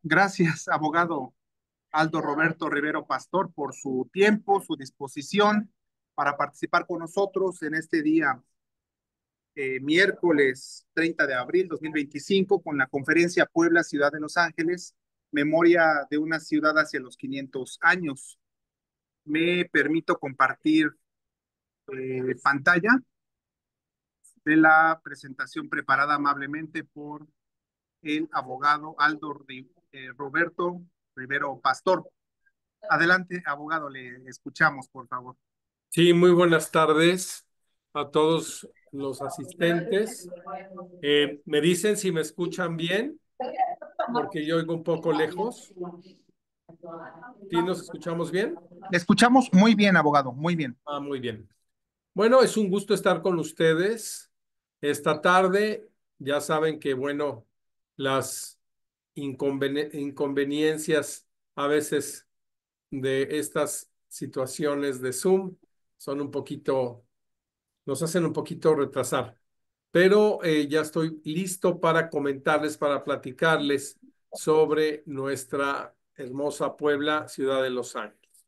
Gracias, abogado Aldo Roberto Rivero Pastor, por su tiempo, su disposición para participar con nosotros en este día, miércoles 30 de abril 2025, con la conferencia Puebla, Ciudad de Los Ángeles, Memoria de una ciudad hacia los 500 años. Me permito compartir pantalla de la presentación preparada amablemente por el abogado Roberto Rivero Pastor. Adelante, abogado, le escuchamos, por favor. Sí, muy buenas tardes a todos los asistentes. Me dicen si me escuchan bien, porque yo oigo un poco lejos. ¿Sí nos escuchamos bien? Le escuchamos muy bien, abogado, muy bien. Ah, muy bien. Bueno, es un gusto estar con ustedes esta tarde. Ya saben que, bueno, las inconveniencias a veces de estas situaciones de Zoom son un poquito, nos hacen un poquito retrasar. Pero ya estoy listo para comentarles, para platicarles sobre nuestra hermosa Puebla, ciudad de Los Ángeles.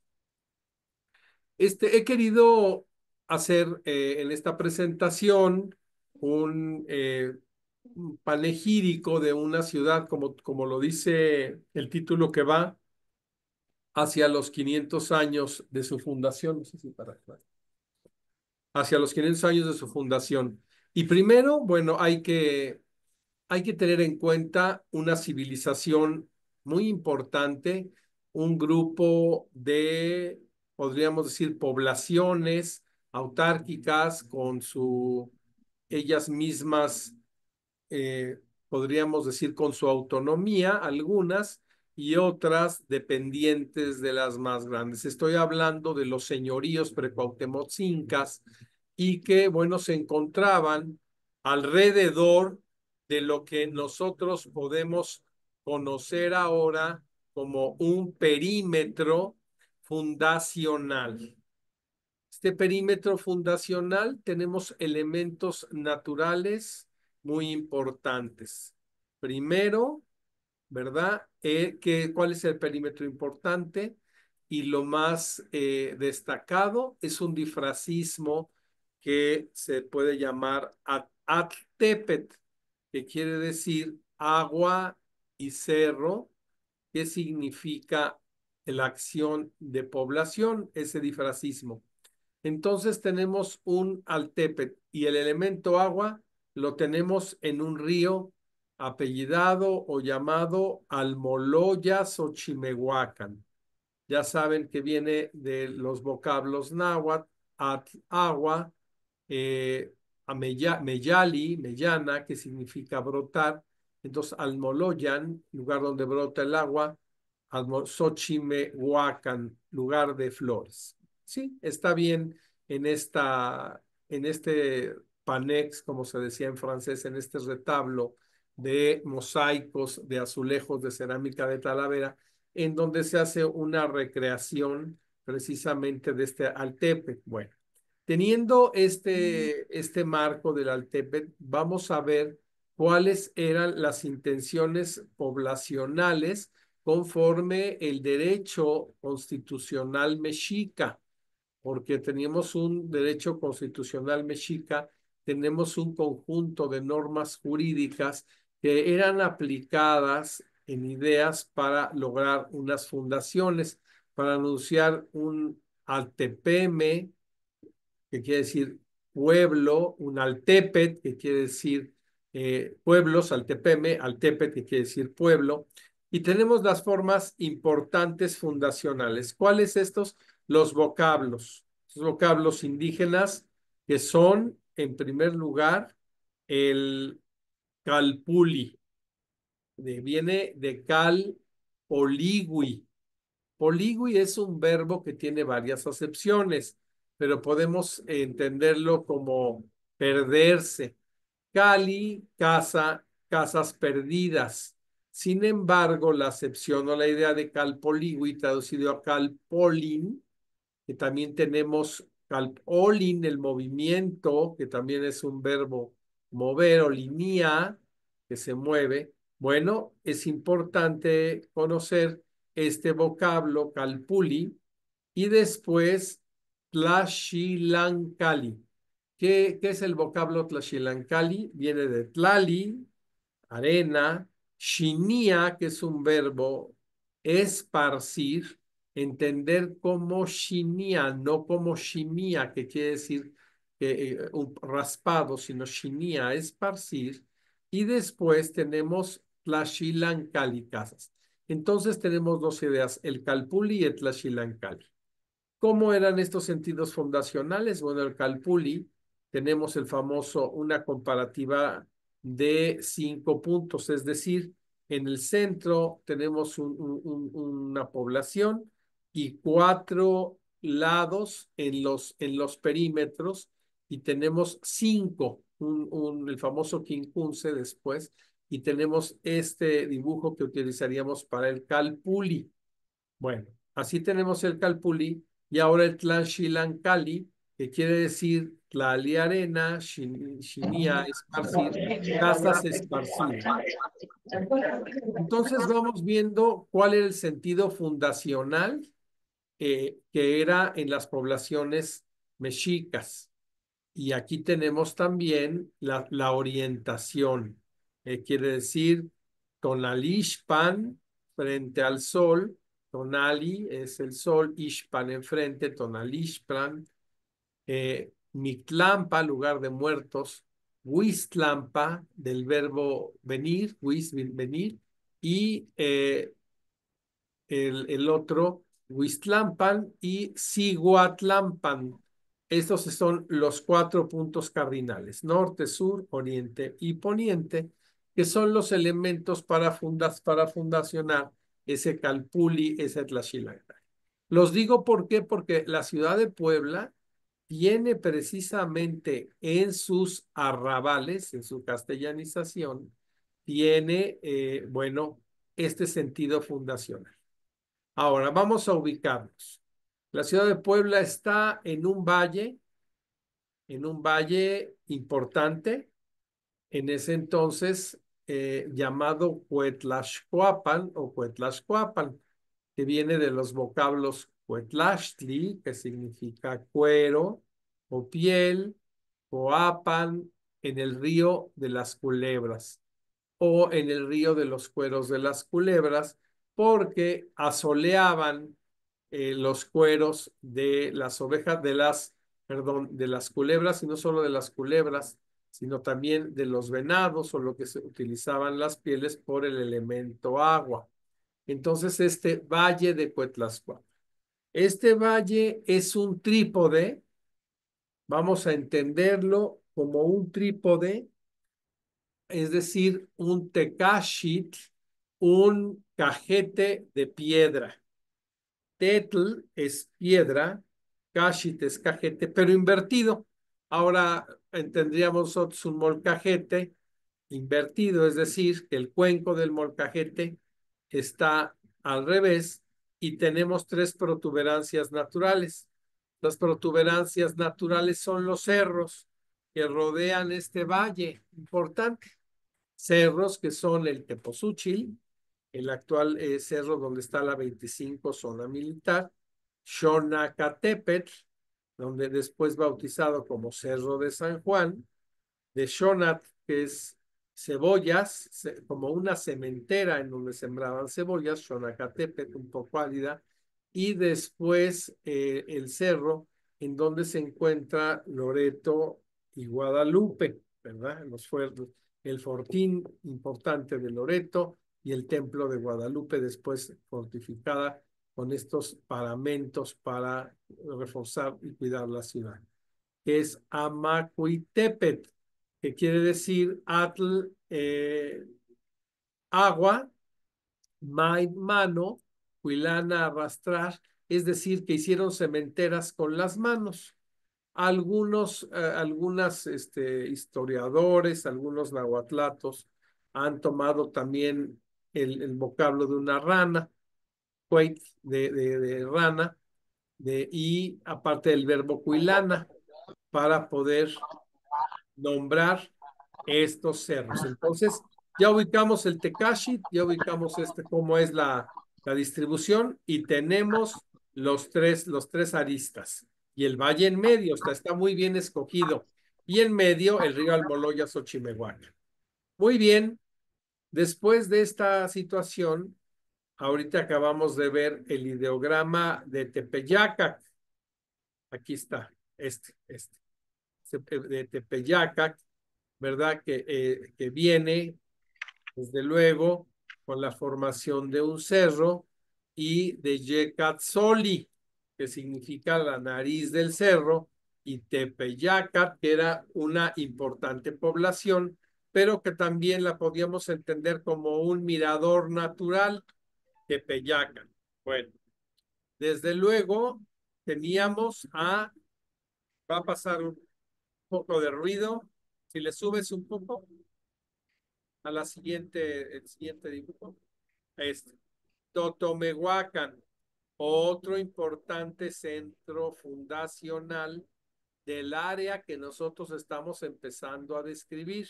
He querido hacer en esta presentación un panegírico de una ciudad, como lo dice el título que va, hacia los 500 años de su fundación. No sé si para acá. Hacia los 500 años de su fundación. Y primero, bueno, hay que tener en cuenta una civilización muy importante, un grupo de, podríamos decir, poblaciones autárquicas con ellas mismas, eh, podríamos decir, con su autonomía, algunas, y otras dependientes de las más grandes. Estoy hablando de los señoríos precuauhtémoc-incas y que, bueno, se encontraban alrededor de lo que nosotros podemos conocer ahora como un perímetro fundacional. Este perímetro fundacional tenemos elementos naturales muy importantes. Primero, ¿verdad? ¿Cuál es el perímetro importante? Y lo más destacado es un difracismo que se puede llamar Atltepet, que quiere decir agua y cerro, que significa la acción de población, ese difracismo. Entonces tenemos un Altepet y el elemento agua lo tenemos en un río apellidado o llamado Almoloya Xochimehuacan. Ya saben que viene de los vocablos náhuatl, agua, eh, meyali, meyana, que significa brotar. Entonces, Almoloyan, lugar donde brota el agua, Xochimehuacan, lugar de flores. Sí, está bien en este panex, como se decía en francés, en este retablo de mosaicos, de azulejos de cerámica de Talavera, en donde se hace una recreación precisamente de este Altepec. Bueno, teniendo este marco del Altepec, vamos a ver cuáles eran las intenciones poblacionales conforme el derecho constitucional mexica, porque teníamos un derecho constitucional mexica, tenemos un conjunto de normas jurídicas que eran aplicadas en ideas para lograr unas fundaciones, para anunciar un altepeme, que quiere decir pueblo, un altepet, que quiere decir pueblos, altepeme, altepet, que quiere decir pueblo, y tenemos las formas importantes fundacionales. ¿Cuáles estos? Los vocablos. Los vocablos indígenas que son, en primer lugar, el calpuli, viene de cal oligui. Poligui es un verbo que tiene varias acepciones, pero podemos entenderlo como perderse. Cali, casa, casas perdidas. Sin embargo, la acepción o la idea de calpoligui, traducido a calpolin, que también tenemos calpolin, el movimiento, que también es un verbo mover, o linea, que se mueve, Bueno, es importante conocer este vocablo calpuli y después tlaxilancali. ¿Qué es el vocablo tlaxilancali? Viene de tlali, arena, shinía, que es un verbo, esparcir, entender como shinía, no como shimía, que quiere decir un raspado, sino shinía, esparcir. Y después tenemos tlaxilancali, casas. Entonces tenemos dos ideas, el calpuli y el tlaxilancali. ¿Cómo eran estos sentidos fundacionales? Bueno, el Calpulli tenemos el famoso, una comparativa de 5 puntos, es decir, en el centro tenemos una población y 4 lados en los perímetros y tenemos 5, el famoso quincunce después, y tenemos este dibujo que utilizaríamos para el Calpulli. Bueno, así tenemos el Calpulli y ahora el Tlaxilancali, que quiere decir Tlali arena, Shinía esparcir, casas esparcidas. Entonces vamos viendo cuál era el sentido fundacional que era en las poblaciones mexicas. Y aquí tenemos también la orientación. Quiere decir Tonalixpan frente al sol. Tonali es el sol, Ixpan enfrente, Tonalixpan. Mictlampa, lugar de muertos. Huistlampa, del verbo venir, huis, venir. Y el otro, Huistlampan y Ciguatlampan. Estos son los 4 puntos cardinales, norte, sur, oriente y poniente, que son los elementos para fundacionar ese Calpulli, ese Tlaxilancali. Los digo ¿por qué? Porque la ciudad de Puebla tiene precisamente en sus arrabales, en su castellanización, tiene, bueno, este sentido fundacional. Ahora, vamos a ubicarnos. La ciudad de Puebla está en un valle importante, en ese entonces llamado Cuetlaxcoapan o Cuetlaxcoapan, que viene de los vocablos Cuetlaxtli, que significa cuero o piel, Coapan, en el río de las culebras o en el río de los cueros de las culebras, porque asoleaban los cueros de las ovejas, perdón, de las culebras, y no solo de las culebras, sino también de los venados o lo que se utilizaban las pieles por el elemento agua. Entonces, este valle de Cuetlascuapan. Este valle es un trípode, vamos a entenderlo como un trípode, es decir, un tecashit, un cajete de piedra. Tetl es piedra, cashit es cajete, pero invertido. Ahora tendríamos nosotros un molcajete invertido, es decir, que el cuenco del molcajete está al revés y tenemos 3 protuberancias naturales. Las protuberancias naturales son los cerros que rodean este valle importante. Cerros que son el Teposúchil, el actual cerro donde está la 25 zona militar, Xonacatepetl, donde después bautizado como Cerro de San Juan, de Xonat, que es cebollas, como una cementera en donde sembraban cebollas, Xonacatepetl, un poco árida, y después el cerro en donde se encuentra Loreto y Guadalupe, ¿verdad? El fortín importante de Loreto y el templo de Guadalupe, después fortificada con estos paramentos para reforzar y cuidar la ciudad, que es Amacuitepet, que quiere decir atl, agua, mano, huilana, arrastrar, es decir, que hicieron cementeras con las manos. Algunas historiadores, algunos nahuatlatos han tomado también el vocablo de una rana, cueit, de rana, y aparte del verbo cuilana, para poder nombrar estos cerros. Entonces, Ya ubicamos el Tecashit, ya ubicamos cómo es la distribución y tenemos los tres aristas. Y el valle en medio está muy bien escogido. Y en medio el río Almoloya, Xochimehuacán. Muy bien, después de esta situación, ahorita acabamos de ver el ideograma de Tepeyacac. Aquí está, de Tepeyacac, ¿verdad? Que viene desde luego, con la formación de un cerro y de Yecatzoli, que significa la nariz del cerro, y Tepeyacat, que era una importante población, pero que también la podíamos entender como un mirador natural, Tepeyacat. Bueno, desde luego teníamos va a pasar un poco de ruido, si le subes un poco a el siguiente dibujo. Este. Totomehuacán, otro importante centro fundacional del área que nosotros estamos empezando a describir.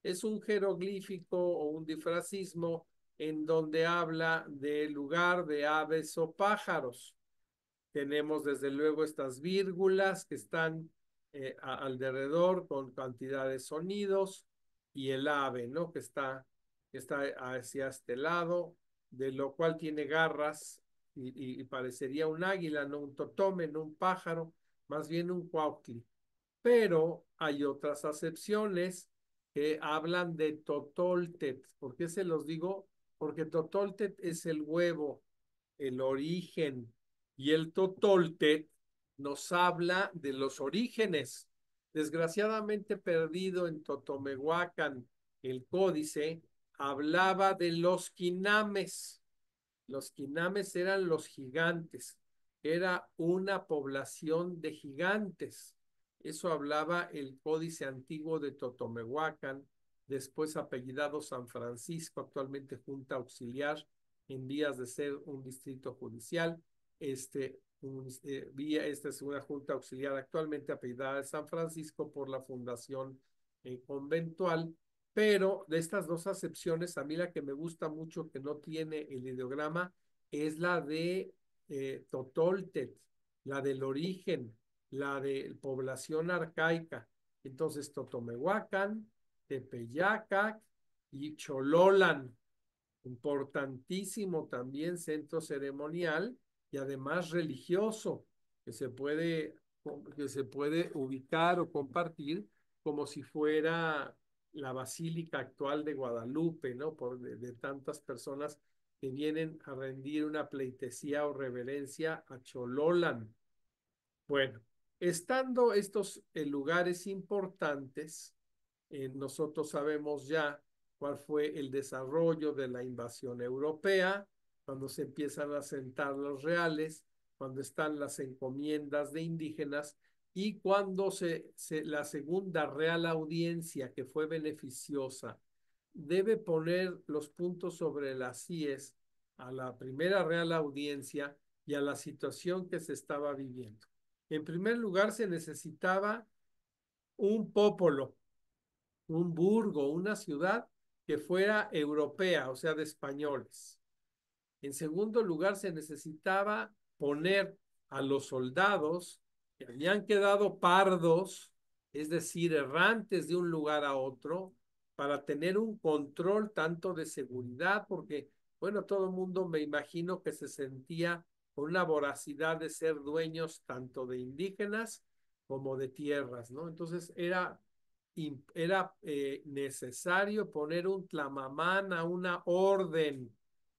Es un jeroglífico o un difracismo en donde habla de lugar de aves o pájaros. Tenemos desde luego estas vírgulas que están alrededor con cantidad de sonidos y el ave, ¿no? Que está hacia este lado, de lo cual tiene garras y parecería un águila, no un totome, no un pájaro, más bien un cuauhtli. Pero hay otras acepciones que hablan de totoltet. ¿Por qué se los digo? Porque totoltet es el huevo, el origen, y el totoltet nos habla de los orígenes. Desgraciadamente perdido en Totomehuacán, el códice hablaba de los quinames. Los quinames eran los gigantes, era una población de gigantes. Eso hablaba el códice antiguo de Totomehuacán, después apellidado San Francisco, actualmente Junta Auxiliar, en vías de ser un distrito judicial. Esta es una Junta Auxiliar actualmente apellidada de San Francisco por la Fundación Conventual. Pero de estas dos acepciones, a mí la que me gusta mucho, que no tiene el ideograma, es la de Totoltet, la del origen, la de población arcaica. Entonces, Totomehuacán, Tepeyacac y Chololan, importantísimo también centro ceremonial y además religioso, que se puede, que se puede ubicar o compartir como si fuera la basílica actual de Guadalupe, ¿no? De tantas personas que vienen a rendir una pleitesía o reverencia a Chololan. Bueno, estando estos lugares importantes, nosotros sabemos ya cuál fue el desarrollo de la invasión europea, cuando se empiezan a asentar los reales, cuando están las encomiendas de indígenas y cuando la segunda real audiencia, que fue beneficiosa, debe poner los puntos sobre las íes a la primera real audiencia y a la situación que se estaba viviendo. En primer lugar, se necesitaba un popolo, un burgo, una ciudad que fuera europea, o sea, de españoles. En segundo lugar, se necesitaba poner a los soldados que habían quedado pardos, es decir, errantes de un lugar a otro, para tener un control tanto de seguridad, porque, bueno, todo el mundo me imagino que se sentía con una voracidad de ser dueños tanto de indígenas como de tierras, ¿no? Entonces era necesario poner un tlamamán a una orden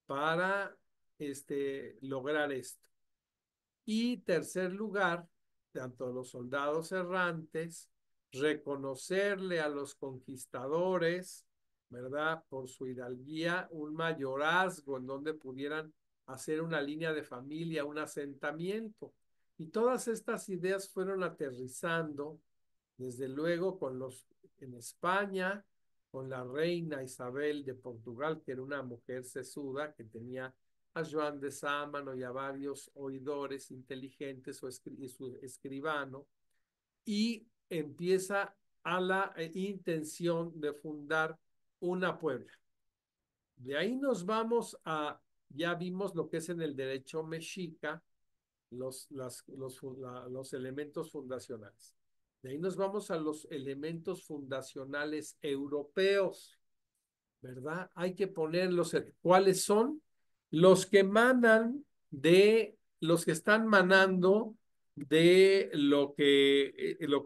para lograr esto. Y tercer lugar, tanto los soldados errantes, reconocerle a los conquistadores, ¿verdad? Por su hidalguía, un mayorazgo en donde pudieran hacer una línea de familia, un asentamiento. Y todas estas ideas fueron aterrizando, desde luego, en España, con la reina Isabel de Portugal, que era una mujer sesuda, que tenía a Joan de Sámano y a varios oidores inteligentes y su escribano, y empieza a la intención de fundar una Puebla. De ahí nos vamos a, ya vimos lo que es en el derecho mexica, los elementos fundacionales. De ahí nos vamos a los elementos fundacionales europeos, ¿verdad? Hay que ponerlos, ¿cuáles son? Los que emanan los que están manando de lo que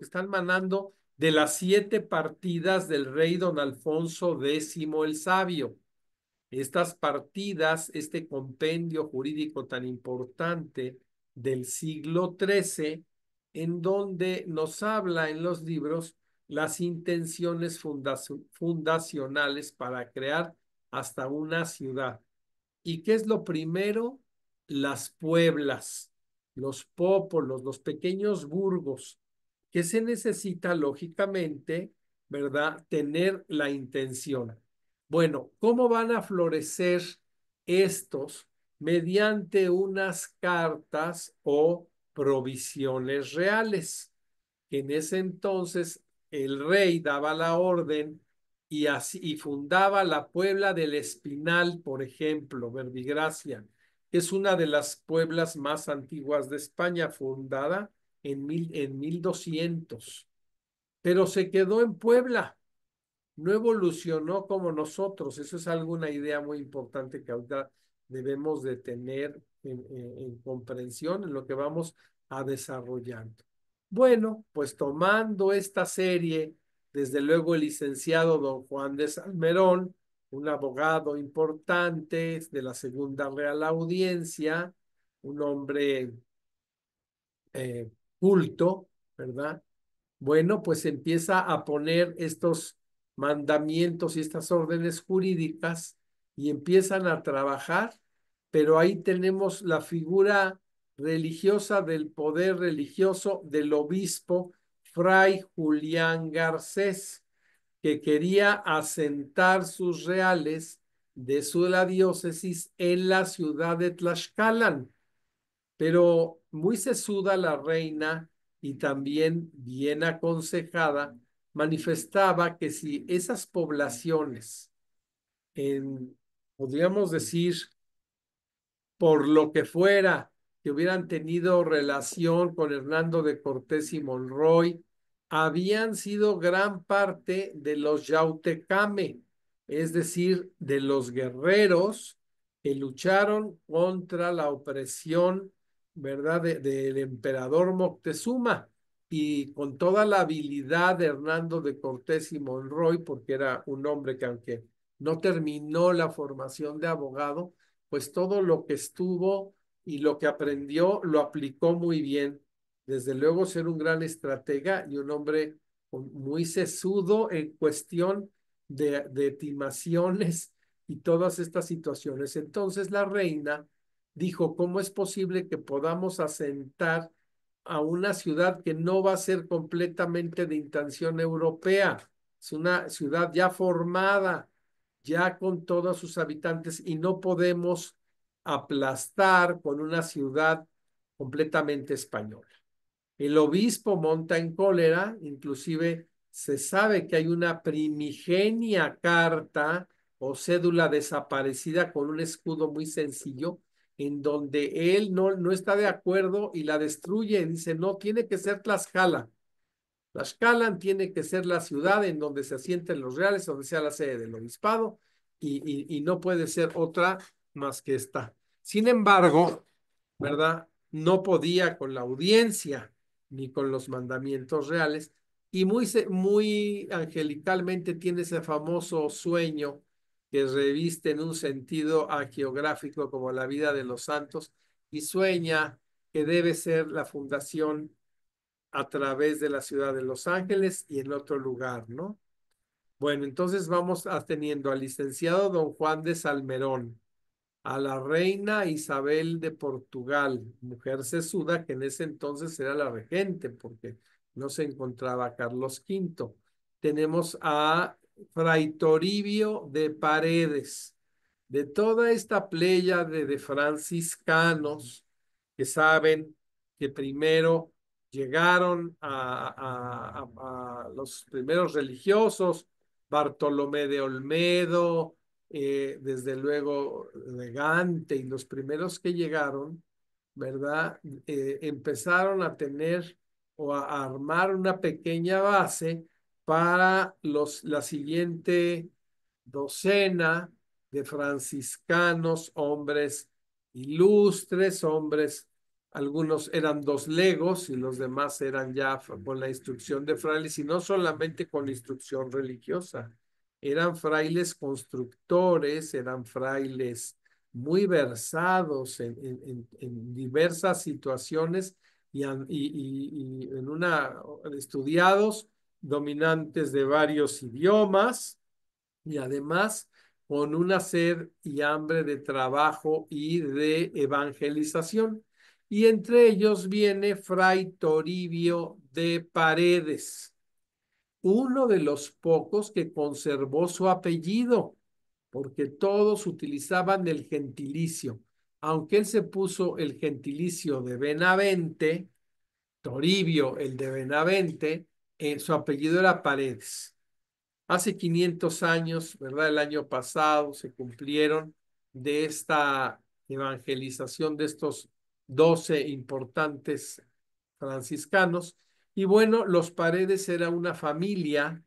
están manando de las 7 partidas del rey don Alfonso X el Sabio. Estas partidas, este compendio jurídico tan importante del siglo XIII, en donde nos habla en los libros las intenciones fundacionales para crear hasta una ciudad. ¿Y qué es lo primero? Las pueblas, los pópolos, los pequeños burgos, que se necesita lógicamente, ¿verdad? Tener la intención. Bueno, ¿cómo van a florecer estos? Mediante unas cartas o provisiones reales, que en ese entonces el rey daba la orden y, así, y fundaba la Puebla del Espinal, por ejemplo, Verbigracia, que es una de las pueblas más antiguas de España, fundada en 1200, pero se quedó en Puebla, no evolucionó como nosotros. Eso es alguna idea muy importante que ahorita debemos de tener en comprensión en lo que vamos a desarrollando. Bueno, pues tomando esta serie, desde luego el licenciado don Juan de Salmerón, un abogado importante de la Segunda Real Audiencia, un hombre eh, culto, ¿verdad? Bueno, pues empieza a poner estos mandamientos y estas órdenes jurídicas y empiezan a trabajar, pero ahí tenemos la figura religiosa del poder religioso del obispo Fray Julián Garcés, que quería asentar sus reales de la diócesis en la ciudad de Tlaxcalan, pero muy sesuda la reina y también bien aconsejada, manifestaba que si esas poblaciones, podríamos decir, por lo que fuera, que hubieran tenido relación con Hernando de Cortés y Monroy, habían sido gran parte de los Yautecame, es decir, de los guerreros que lucharon contra la opresión, ¿verdad?, del emperador Moctezuma. Y con toda la habilidad de Hernando de Cortés y Monroy, porque era un hombre que aunque no terminó la formación de abogado, pues todo lo que estuvo y lo que aprendió lo aplicó muy bien. Desde luego ser un gran estratega y un hombre muy sesudo en cuestión de timaciones y todas estas situaciones. Entonces la reina dijo, ¿cómo es posible que podamos asentar a una ciudad que no va a ser completamente de intención europea? Es una ciudad ya formada, ya con todos sus habitantes, y no podemos aplastar con una ciudad completamente española. El obispo monta en cólera, inclusive se sabe que hay una primigenia carta o cédula desaparecida con un escudo muy sencillo, en donde él no está de acuerdo y la destruye. Dice, no, tiene que ser Tlaxcala. Tlaxcalan tiene que ser la ciudad en donde se asienten los reales, donde sea la sede del obispado, y no puede ser otra más que esta. Sin embargo, ¿verdad? No podía con la audiencia ni con los mandamientos reales, y muy angelicalmente tiene ese famoso sueño que reviste en un sentido hagiográfico como la vida de los santos, y sueña que debe ser la fundación a través de la ciudad de Los Ángeles y en otro lugar, ¿no? Bueno, entonces vamos teniendo al licenciado don Juan de Salmerón, a la reina Isabel de Portugal, mujer sesuda, que en ese entonces era la regente, porque no se encontraba Carlos V. Tenemos a Fray Toribio de Paredes, de toda esta playa de franciscanos que saben que primero llegaron a los primeros religiosos Bartolomé de Olmedo, desde luego de Gante y los primeros que llegaron, ¿verdad? Empezaron a tener o a armar una pequeña base para la siguiente docena de franciscanos, hombres ilustres, hombres, algunos eran dos legos y los demás eran ya con la instrucción de frailes, y no solamente con la instrucción religiosa, eran frailes constructores, eran frailes muy versados en diversas situaciones y en estudiados, dominantes de varios idiomas y además con una sed y hambre de trabajo y de evangelización. Y entre ellos viene Fray Toribio de Paredes, uno de los pocos que conservó su apellido, porque todos utilizaban el gentilicio. Aunque él se puso el gentilicio de Benavente, Toribio, el de Benavente, su apellido era Paredes. Hace 500 años, ¿verdad? El año pasado se cumplieron de esta evangelización de estos 12 importantes franciscanos. Y bueno, los Paredes era una familia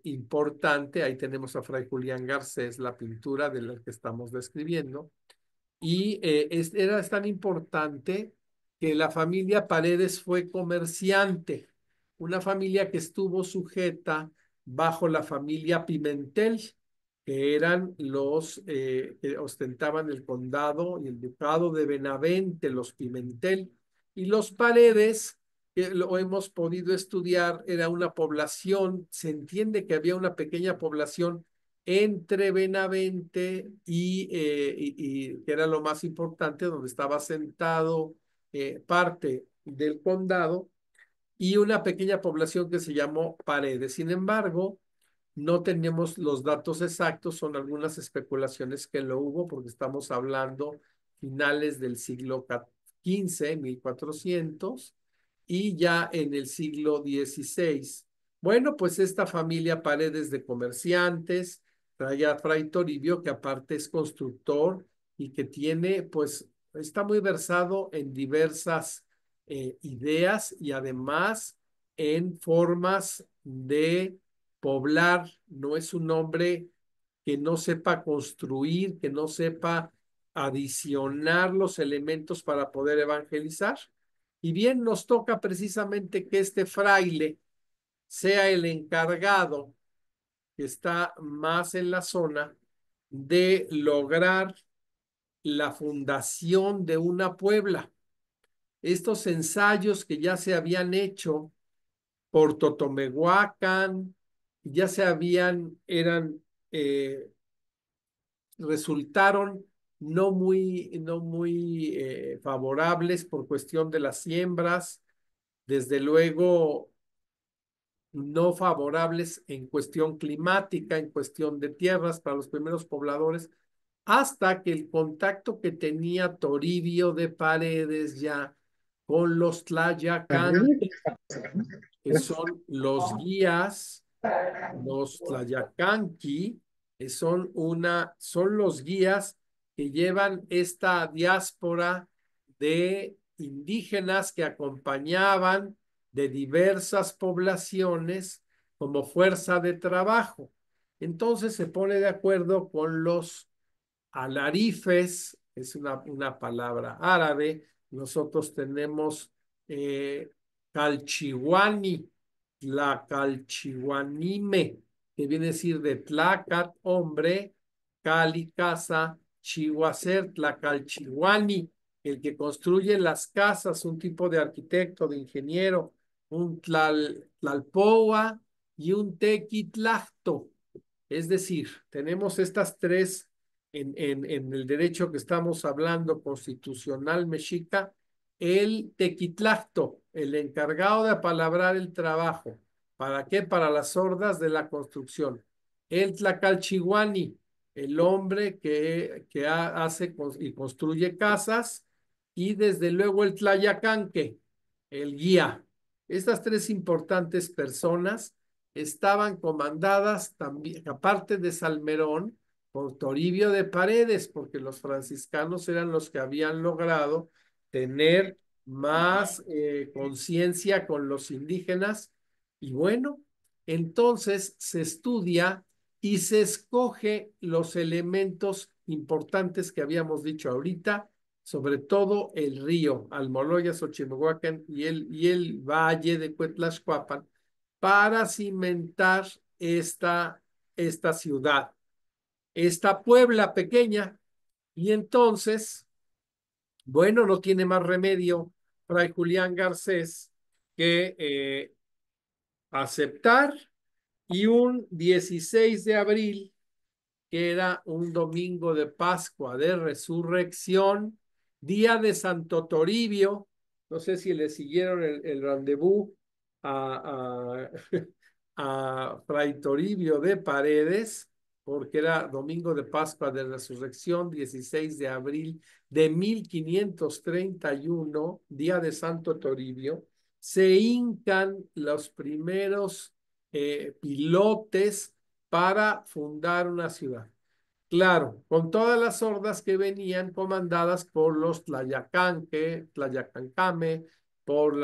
importante. Ahí tenemos a Fray Julián Garcés, la pintura de la que estamos describiendo. Y era tan importante que la familia Paredes fue comerciante, una familia que estuvo sujeta bajo la familia Pimentel, que eran los que ostentaban el condado y el ducado de Benavente, los Pimentel, y los Paredes, que lo hemos podido estudiar, era una población, se entiende que había una pequeña población entre Benavente y que era lo más importante, donde estaba sentado parte del condado, y una pequeña población que se llamó Paredes. Sin embargo, no tenemos los datos exactos, son algunas especulaciones que lo hubo, porque estamos hablando finales del siglo XV, 1400, y ya en el siglo XVI. Bueno, pues esta familia Paredes de comerciantes, traía a Fray Toribio, que aparte es constructor y que tiene, pues, está muy versado en diversas ideas y además en formas de poblar. No es un hombre que no sepa construir, que no sepa adicionar los elementos para poder evangelizar. Y bien, nos toca precisamente que este fraile sea el encargado, que está más en la zona, de lograr la fundación de una puebla. Estos ensayos que ya se habían hecho por Totomehuacán, ya se habían, eran, resultaron no muy favorables por cuestión de las siembras, desde luego no favorables en cuestión climática, en cuestión de tierras para los primeros pobladores, hasta que el contacto que tenía Toribio de Paredes ya con los Tlayacán, que son los guías, los Tlayacanqui, son los guías que llevan esta diáspora de indígenas que acompañaban de diversas poblaciones como fuerza de trabajo. Entonces se pone de acuerdo con los alarifes, es una palabra árabe. Nosotros tenemos calchihuani, la calchihuanime, que viene a decir de tlacat, hombre, cali, casa, chihuacer, tlacalchihuani, el que construye las casas, un tipo de arquitecto, de ingeniero, un tlalpoa y un tequitlacto. Es decir, tenemos estas tres en el derecho que estamos hablando constitucional mexica: el tequitlacto, el encargado de apalabrar el trabajo. ¿Para qué? Para las sordas de la construcción. El tlacalchihuani, el hombre que hace y construye casas. Y desde luego el tlayacanque, el guía. Estas tres importantes personas estaban comandadas también, aparte de Salmerón, por Toribio de Paredes, porque los franciscanos eran los que habían logrado tener más conciencia con los indígenas. Y bueno, entonces se estudia y se escoge los elementos importantes que habíamos dicho ahorita, sobre todo el río Almoloya, Xochimehuacán y el valle de Cuetlaxcuapan, para cimentar esta ciudad, esta Puebla pequeña. Y entonces, bueno, no tiene más remedio Fray Julián Garcés que aceptar, y un 16 de abril, que era un domingo de Pascua, de Resurrección, día de Santo Toribio. No sé si le siguieron el rendezvous a, a Fray Toribio de Paredes, porque era domingo de Pascua de Resurrección, 16 de abril de 1531, día de Santo Toribio. Se hincan los primeros pilotes para fundar una ciudad. Claro, con todas las hordas que venían comandadas por los Tlayacancame, por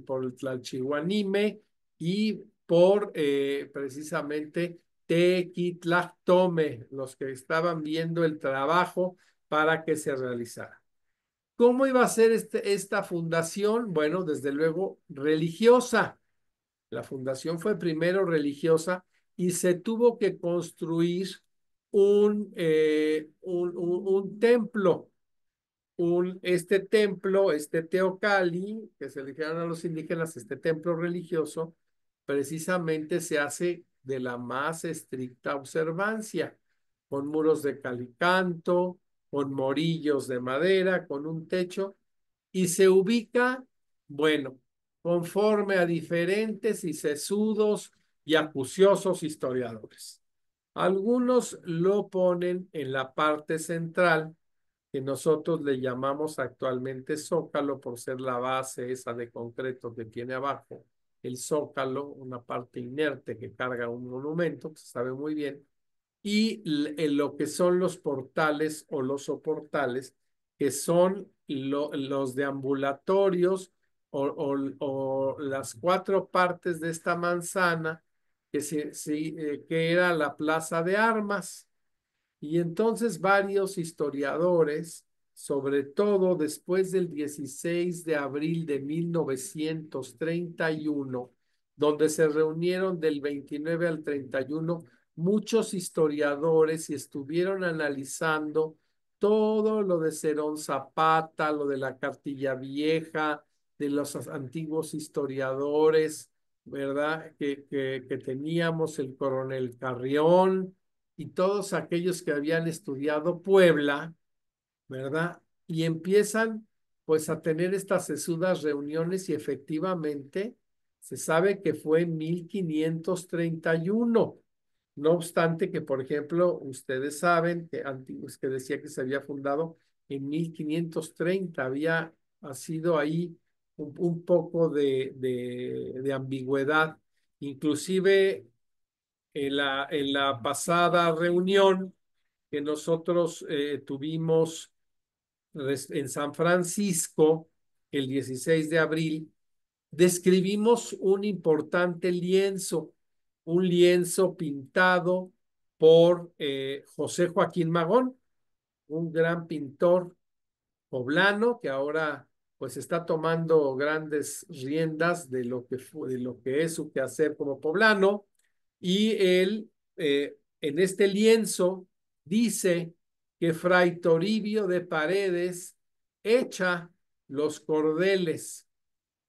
por el Tlalchihuanime y por precisamente Tequitlactome, los que estaban viendo el trabajo para que se realizara. ¿Cómo iba a ser esta fundación? Bueno, desde luego religiosa. La fundación fue primero religiosa y se tuvo que construir un templo. Este Teocalli, que se le dijeron a los indígenas, este templo religioso, precisamente se hace de la más estricta observancia, con muros de calicanto, con morillos de madera, con un techo, y se ubica, bueno, conforme a diferentes y sesudos y acuciosos historiadores. Algunos lo ponen en la parte central, que nosotros le llamamos actualmente Zócalo, por ser la base esa de concreto que tiene abajo el Zócalo, una parte inerte que carga un monumento, que se sabe muy bien, y en lo que son los portales o los soportales, que son los deambulatorios o las cuatro partes de esta manzana, que era la plaza de armas. Y entonces varios historiadores, sobre todo después del 16 de abril de 1931, donde se reunieron del 29 al 31 muchos historiadores y estuvieron analizando todo lo de Cerón Zapata, lo de la Cartilla Vieja, de los antiguos historiadores, ¿verdad? Que teníamos el coronel Carrión y todos aquellos que habían estudiado Puebla, ¿verdad? Y empiezan pues a tener estas sesudas reuniones y efectivamente se sabe que fue en 1531. No obstante que, por ejemplo, ustedes saben que antiguos que decía que se había fundado en 1530, ha sido ahí un poco de ambigüedad. Inclusive en la pasada reunión que nosotros tuvimos en San Francisco, el 16 de abril, describimos un importante lienzo, un lienzo pintado por José Joaquín Magón, un gran pintor poblano que ahora pues está tomando grandes riendas de lo que es su quehacer como poblano. Y él en este lienzo dice que Fray Toribio de Paredes echa los cordeles.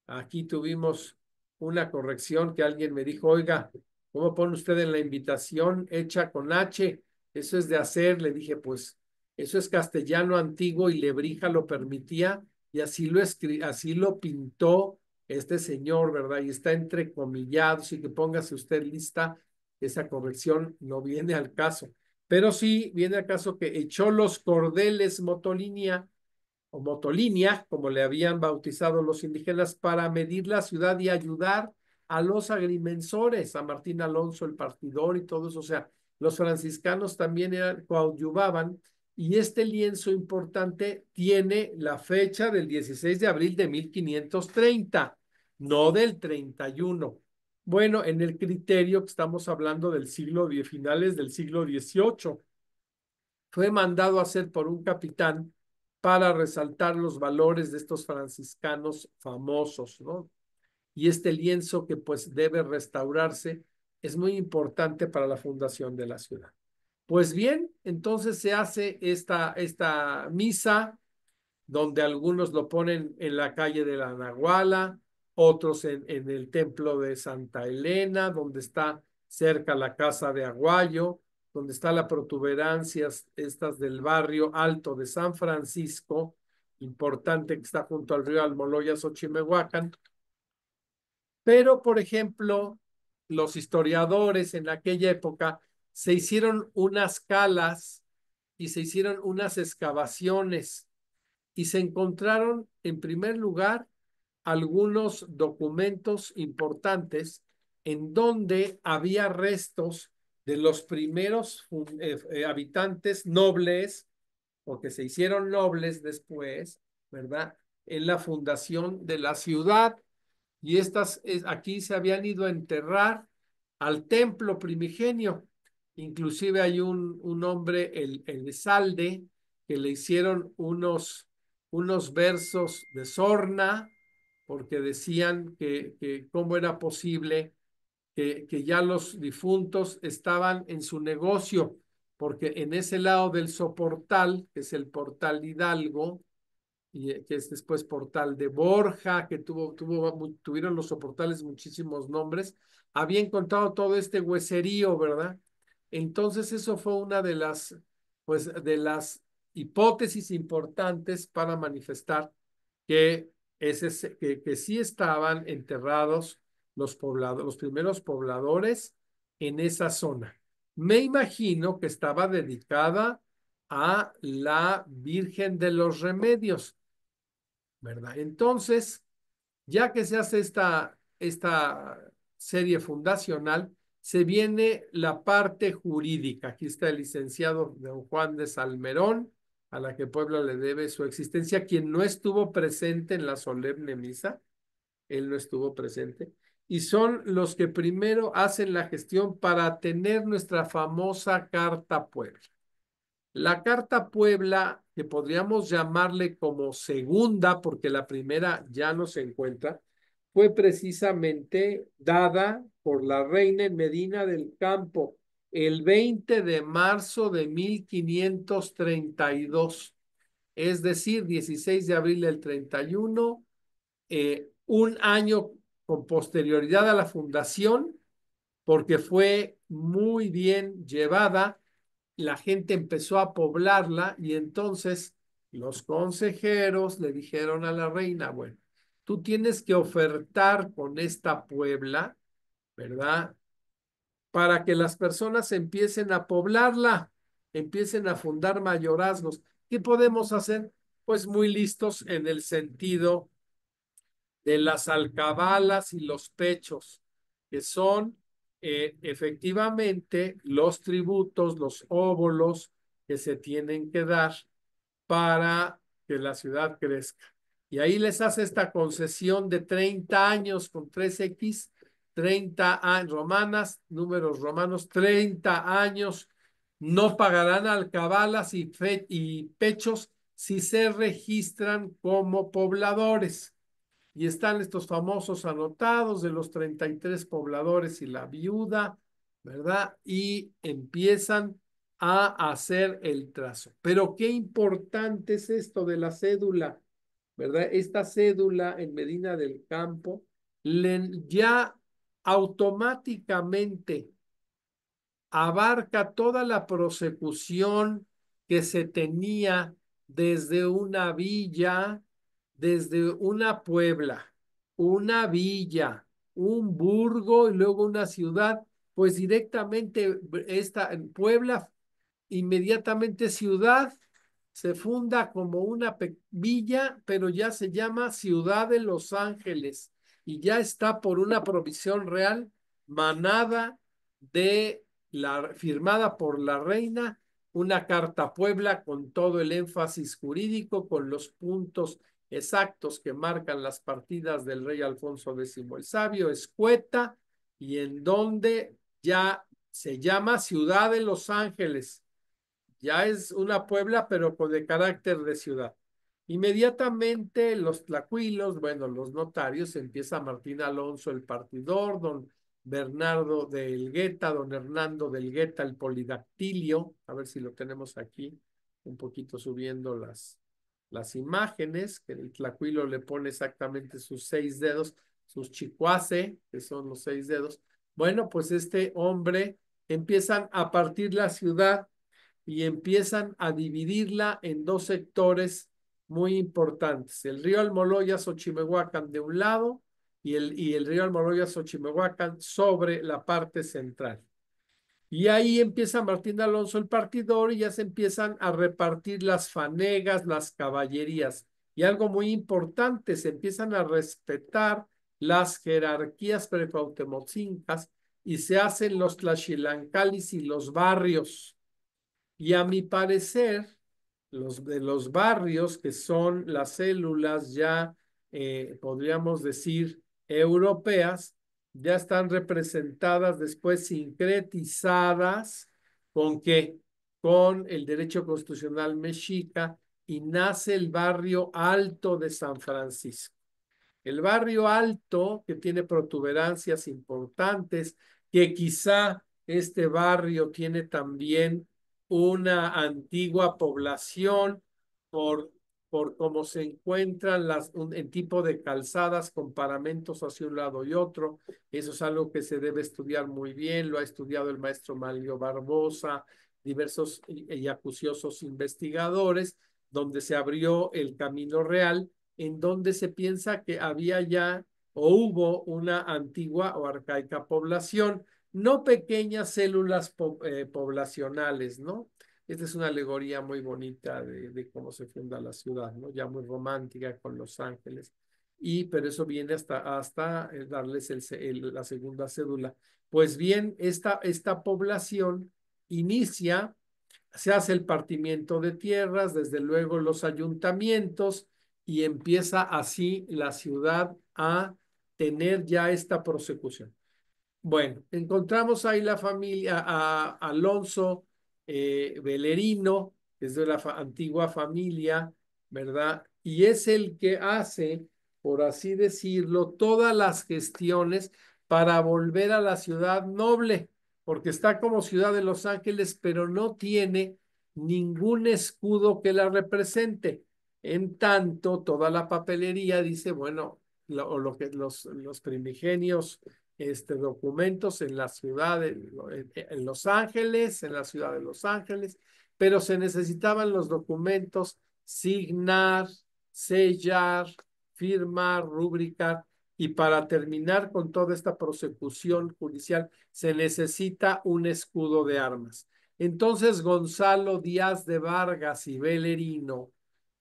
Aquí tuvimos una corrección que alguien me dijo: oiga, ¿cómo pone usted en la invitación hecha con H? Eso es de hacer. Le dije, pues eso es castellano antiguo y Lebrija lo permitía y así lo pintó este señor, ¿verdad? Y está entrecomillado, así que póngase usted lista, esa corrección no viene al caso. Pero sí viene al caso que echó los cordeles Motolinia o Motolinia, como le habían bautizado los indígenas, para medir la ciudad y ayudar a los agrimensores, a Martín Alonso, el partidor y todo eso. O sea, los franciscanos también coadyuvaban, y este lienzo importante tiene la fecha del 16 de abril de 1530, no del 31. Bueno, en el criterio que estamos hablando del finales del siglo XVIII, fue mandado a hacer por un capitán para resaltar los valores de estos franciscanos famosos, ¿no? Y este lienzo, que pues debe restaurarse, es muy importante para la fundación de la ciudad. Pues bien, entonces se hace esta misa, donde algunos lo ponen en la calle de la Nahuala, otros en el templo de Santa Elena, donde está cerca la casa de Aguayo, donde está la protuberancia estas del barrio alto de San Francisco, importante, que está junto al río Almoloya, Xochimehuacán. Pero, por ejemplo, los historiadores en aquella época se hicieron unas calas y se hicieron unas excavaciones, y se encontraron, en primer lugar, algunos documentos importantes en donde había restos de los primeros habitantes nobles, porque se hicieron nobles después, ¿verdad? En la fundación de la ciudad. Y aquí se habían ido a enterrar al templo primigenio. Inclusive hay un hombre, el Salde, que le hicieron unos versos de sorna, porque decían que cómo era posible que ya los difuntos estaban en su negocio, porque en ese lado del Soportal, que es el Portal Hidalgo, y que es después Portal de Borja, que tuvieron los soportales muchísimos nombres, había encontrado todo este hueserío, ¿verdad? Entonces eso fue una pues, de las hipótesis importantes para manifestar que, que sí estaban enterrados los primeros pobladores en esa zona. Me imagino que estaba dedicada a la Virgen de los Remedios, ¿verdad? Entonces, ya que se hace esta serie fundacional, se viene la parte jurídica. Aquí está el licenciado don Juan de Salmerón, a la que Puebla le debe su existencia, quien no estuvo presente en la solemne misa. Él no estuvo presente. Y son los que primero hacen la gestión para tener nuestra famosa Carta Puebla. La Carta Puebla, que podríamos llamarle como segunda, porque la primera ya no se encuentra, fue precisamente dada por la reina en Medina del Campo el 20 de marzo de 1532, es decir, 16 de abril del 31, un año con posterioridad a la fundación, porque fue muy bien llevada. La gente empezó a poblarla, y entonces los consejeros le dijeron a la reina, bueno, tú tienes que ofertar con esta Puebla, ¿verdad? Para que las personas empiecen a poblarla, empiecen a fundar mayorazgos. ¿Qué podemos hacer? Pues muy listos en el sentido de las alcabalas y los pechos, que son efectivamente los tributos, los óbolos que se tienen que dar para que la ciudad crezca. Y ahí les hace esta concesión de 30 años con 3X, 30 años romanas, números romanos, 30 años. No pagarán alcabalas y pechos si se registran como pobladores. Y están estos famosos anotados de los 33 pobladores y la viuda, ¿verdad? Y empiezan a hacer el trazo. Pero qué importante es esto de la cédula, ¿verdad? Esta cédula en Medina del Campo ya automáticamente abarca toda la prosecución que se tenía desde una villa, desde una puebla, una villa, un burgo y luego una ciudad. Pues directamente esta en Puebla, inmediatamente ciudad, se funda como una villa, pero ya se llama Ciudad de Los Ángeles. y ya está por una provisión real manada firmada por la reina, una carta a Puebla con todo el énfasis jurídico, con los puntos exactos que marcan las partidas del rey Alfonso X el Sabio, escueta, y en donde ya se llama Ciudad de Los Ángeles. Ya es una Puebla, pero con de carácter de ciudad. Inmediatamente los tlacuilos, bueno, los notarios, empieza Martín Alonso el partidor, don Bernardo de Elgueta, don Hernando de Elgueta el polidactilio, a ver si lo tenemos aquí, un poquito subiendo las imágenes, que el tlacuilo le pone exactamente sus 6 dedos, sus chicuace, que son los 6 dedos. Bueno, pues este hombre empiezan a partir la ciudad y empiezan a dividirla en dos sectores muy importantes. El río Almoloya-Xochimehuacán de un lado y el río Almoloya-Xochimehuacán sobre la parte central. Y ahí empieza Martín Alonso el partidor y ya se empiezan a repartir las fanegas, las caballerías. Y algo muy importante, se empiezan a respetar las jerarquías precuautemotzincas y se hacen los tlaxilancalis y los barrios. Y a mi parecer, los de los barrios, que son las células ya, podríamos decir, europeas, ya están representadas después sincretizadas con qué, con el derecho constitucional mexica y nace el barrio alto de San Francisco. El barrio alto, que tiene protuberancias importantes, que quizá este barrio tiene también una antigua población por, por cómo se encuentran el tipo de calzadas con paramentos hacia un lado y otro. Eso es algo que se debe estudiar muy bien, lo ha estudiado el maestro Mario Barbosa, diversos y acuciosos investigadores, donde se abrió el camino real en donde se piensa que había ya o hubo una antigua o arcaica población, no pequeñas células poblacionales, ¿no? Esta es una alegoría muy bonita de cómo se funda la ciudad, ¿no? Ya muy romántica con Los Ángeles. Pero eso viene hasta darles la segunda cédula. Pues bien, esta población inicia, se hace el partimiento de tierras, desde luego los ayuntamientos, y empieza así la ciudad a tener ya esta prosecución. Bueno, encontramos ahí la familia a Alonso Velerino, que es de la antigua familia, ¿verdad? Y es el que hace, por así decirlo, todas las gestiones para volver a la ciudad noble, porque está como ciudad de Los Ángeles, pero no tiene ningún escudo que la represente. En tanto, toda la papelería dice, bueno, lo que los primigenios documentos en la ciudad en Los Ángeles, en la ciudad de Los Ángeles, pero se necesitaban los documentos, signar, sellar, firmar, rubricar, y para terminar con toda esta prosecución judicial se necesita un escudo de armas. Entonces Gonzalo Díaz de Vargas y Velerino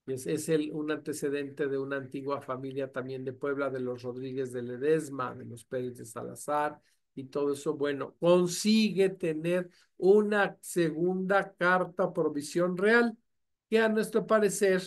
es un antecedente de una antigua familia también de Puebla, de los Rodríguez de Ledesma, de los Pérez de Salazar y todo eso. Bueno, consigue tener una segunda carta provisión real, que a nuestro parecer,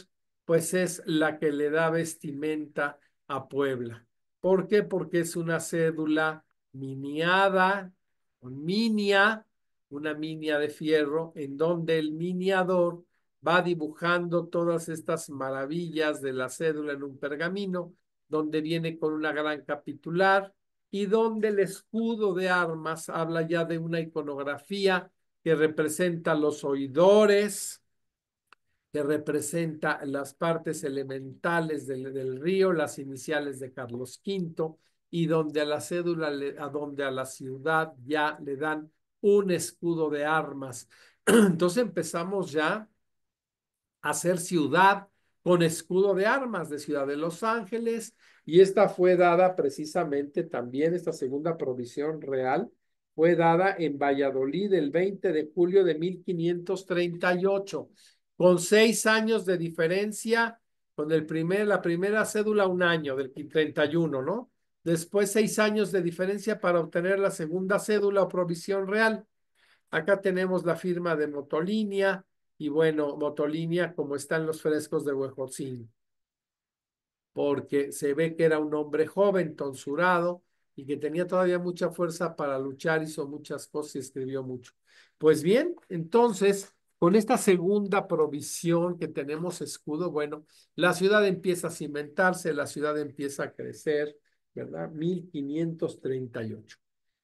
pues es la que le da vestimenta a Puebla. ¿Por qué? Porque es una cédula miniada, una minia de fierro, en donde el miniador va dibujando todas estas maravillas de la cédula en un pergamino, donde viene con una gran capitular y donde el escudo de armas habla ya de una iconografía que representa los oidores, que representa las partes elementales del río, las iniciales de Carlos V, y donde a la cédula, donde a la ciudad ya le dan un escudo de armas. Entonces empezamos ya hacer ciudad con escudo de armas de Ciudad de Los Ángeles, y esta fue dada precisamente también, esta segunda provisión real, fue dada en Valladolid el 20 de julio de 1538, con 6 años de diferencia, con la primera cédula un año, del 31, ¿no? Después 6 años de diferencia para obtener la segunda cédula o provisión real. Acá tenemos la firma de Motolinia y bueno, Motolinia como están los frescos de Huejotzingo, porque se ve que era un hombre joven, tonsurado y que tenía todavía mucha fuerza para luchar, hizo muchas cosas y escribió mucho. Pues bien, entonces, con esta segunda provisión que tenemos escudo, bueno, la ciudad empieza a cimentarse, la ciudad empieza a crecer, ¿verdad? 1538.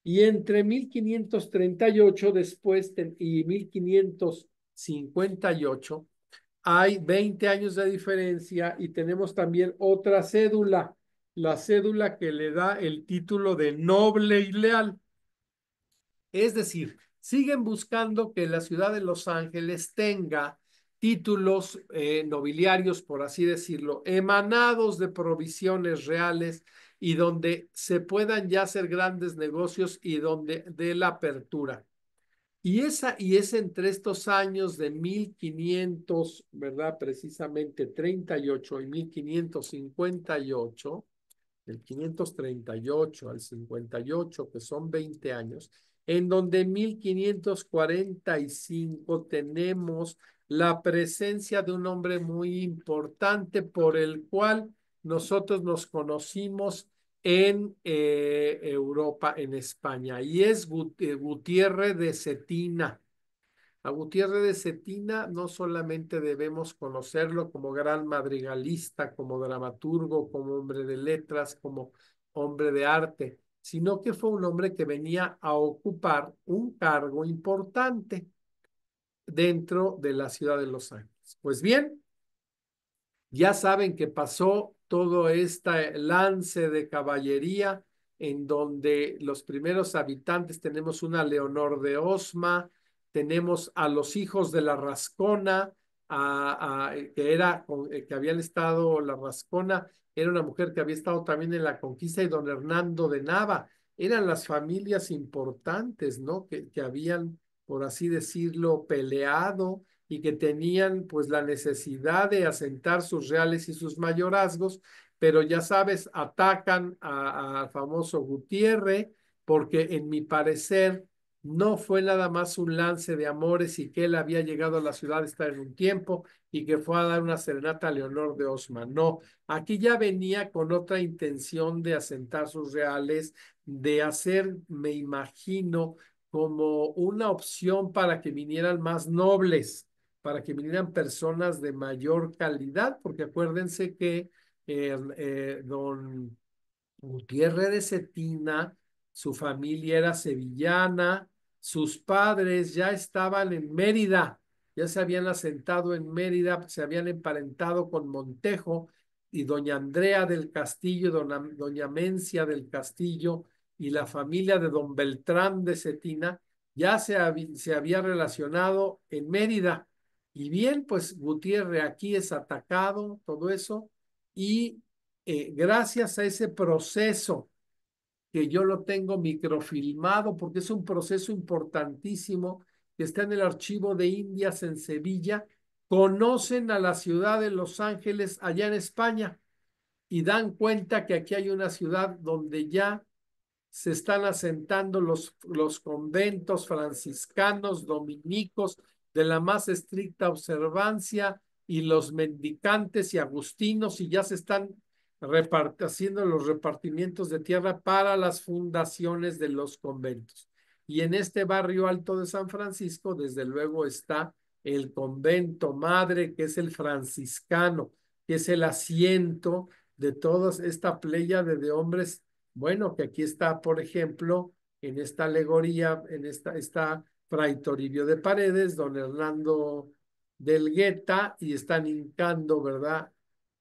Y entre 1538 después y 1558 hay 20 años de diferencia y tenemos también otra cédula, la cédula que le da el título de noble y leal. Es decir, siguen buscando que la ciudad de Los Ángeles tenga títulos nobiliarios, por así decirlo, emanados de provisiones reales y donde se puedan ya hacer grandes negocios y donde dé la apertura. Y es entre estos años de 1500, ¿verdad? Precisamente 38 y 1558, del 538 al 58, que son 20 años, en donde en 1545 tenemos la presencia de un hombre muy importante por el cual nosotros nos conocimos en Europa, en España, y es Gutiérrez de Cetina. A Gutiérrez de Cetina no solamente debemos conocerlo como gran madrigalista, como dramaturgo, como hombre de letras, como hombre de arte, sino que fue un hombre que venía a ocupar un cargo importante dentro de la ciudad de Los Ángeles. Pues bien, ya saben que pasó todo este lance de caballería en donde los primeros habitantes tenemos una Leonor de Osma, tenemos a los hijos de la Rascona, que habían estado, la Rascona era una mujer que había estado también en la conquista, y don Hernando de Nava. Eran las familias importantes, ¿no? Que habían, por así decirlo, peleado y que tenían pues la necesidad de asentar sus reales y sus mayorazgos, pero ya sabes, atacan al famoso Gutiérrez, porque en mi parecer no fue nada más un lance de amores y que él había llegado a la ciudad a estar en un tiempo y que fue a dar una serenata a Leonor de Osma. No, aquí ya venía con otra intención de asentar sus reales, de hacer, me imagino, como una opción para que vinieran más nobles, para que vinieran personas de mayor calidad, porque acuérdense que don Gutiérrez de Cetina, su familia era sevillana, sus padres ya estaban en Mérida, ya se habían asentado en Mérida, se habían emparentado con Montejo y doña Andrea del Castillo, doña Mencia del Castillo y la familia de don Beltrán de Cetina ya se había relacionado en Mérida. Y bien, pues Gutiérrez aquí es atacado, todo eso, y gracias a ese proceso que yo lo tengo microfilmado, porque es un proceso importantísimo que está en el Archivo de Indias en Sevilla, conocen a la ciudad de Los Ángeles allá en España y dan cuenta que aquí hay una ciudad donde ya se están asentando los conventos franciscanos, dominicos, de la más estricta observancia, y los mendicantes y agustinos, y ya se están haciendo los repartimientos de tierra para las fundaciones de los conventos. Y en este barrio alto de San Francisco, desde luego, está el convento madre, que es el franciscano, que es el asiento de toda esta pléyade de hombres. Bueno, que aquí está, por ejemplo, en esta alegoría, está Fray Toribio de Paredes, don Hernando del Gueta, y están hincando, ¿verdad?,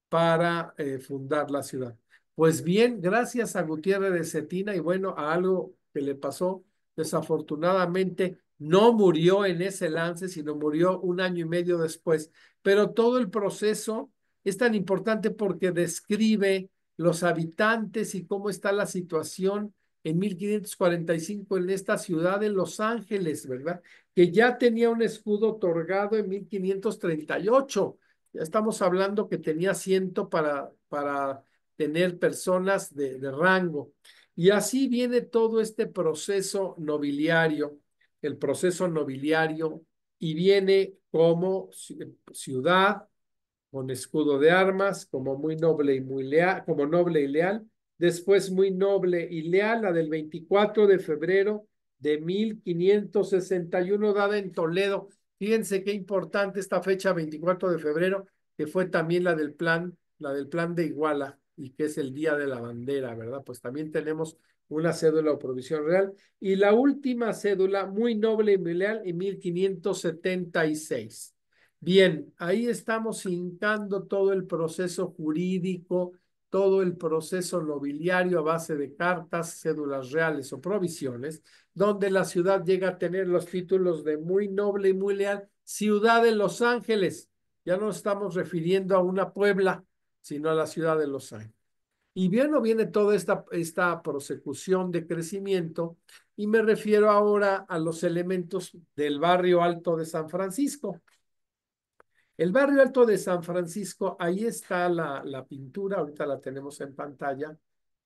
para fundar la ciudad. Pues bien, gracias a Gutiérrez de Cetina y bueno, a algo que le pasó, desafortunadamente no murió en ese lance, sino murió un año y medio después. Pero todo el proceso es tan importante porque describe los habitantes y cómo está la situación en 1545 en esta ciudad de Los Ángeles, ¿verdad? Que ya tenía un escudo otorgado en 1538. Ya estamos hablando que tenía asiento para tener personas de rango. Y así viene todo este proceso nobiliario, el proceso nobiliario, y viene como ciudad, con escudo de armas, como muy noble y muy leal, como noble y leal. Después muy noble y leal, la del 24 de febrero de 1561, dada en Toledo. Fíjense qué importante esta fecha, 24 de febrero, que fue también la del plan de Iguala, y que es el Día de la Bandera, ¿verdad? Pues también tenemos una cédula o provisión real. Y la última cédula, muy noble y muy leal, en 1576. Bien, ahí estamos hincando todo el proceso jurídico, todo el proceso nobiliario a base de cartas, cédulas reales o provisiones, donde la ciudad llega a tener los títulos de muy noble y muy leal, ciudad de Los Ángeles. Ya no estamos refiriendo a una Puebla, sino a la ciudad de Los Ángeles. Y bien, no viene toda esta prosecución de crecimiento, y me refiero ahora a los elementos del barrio alto de San Francisco. El barrio alto de San Francisco, ahí está la pintura, ahorita la tenemos en pantalla,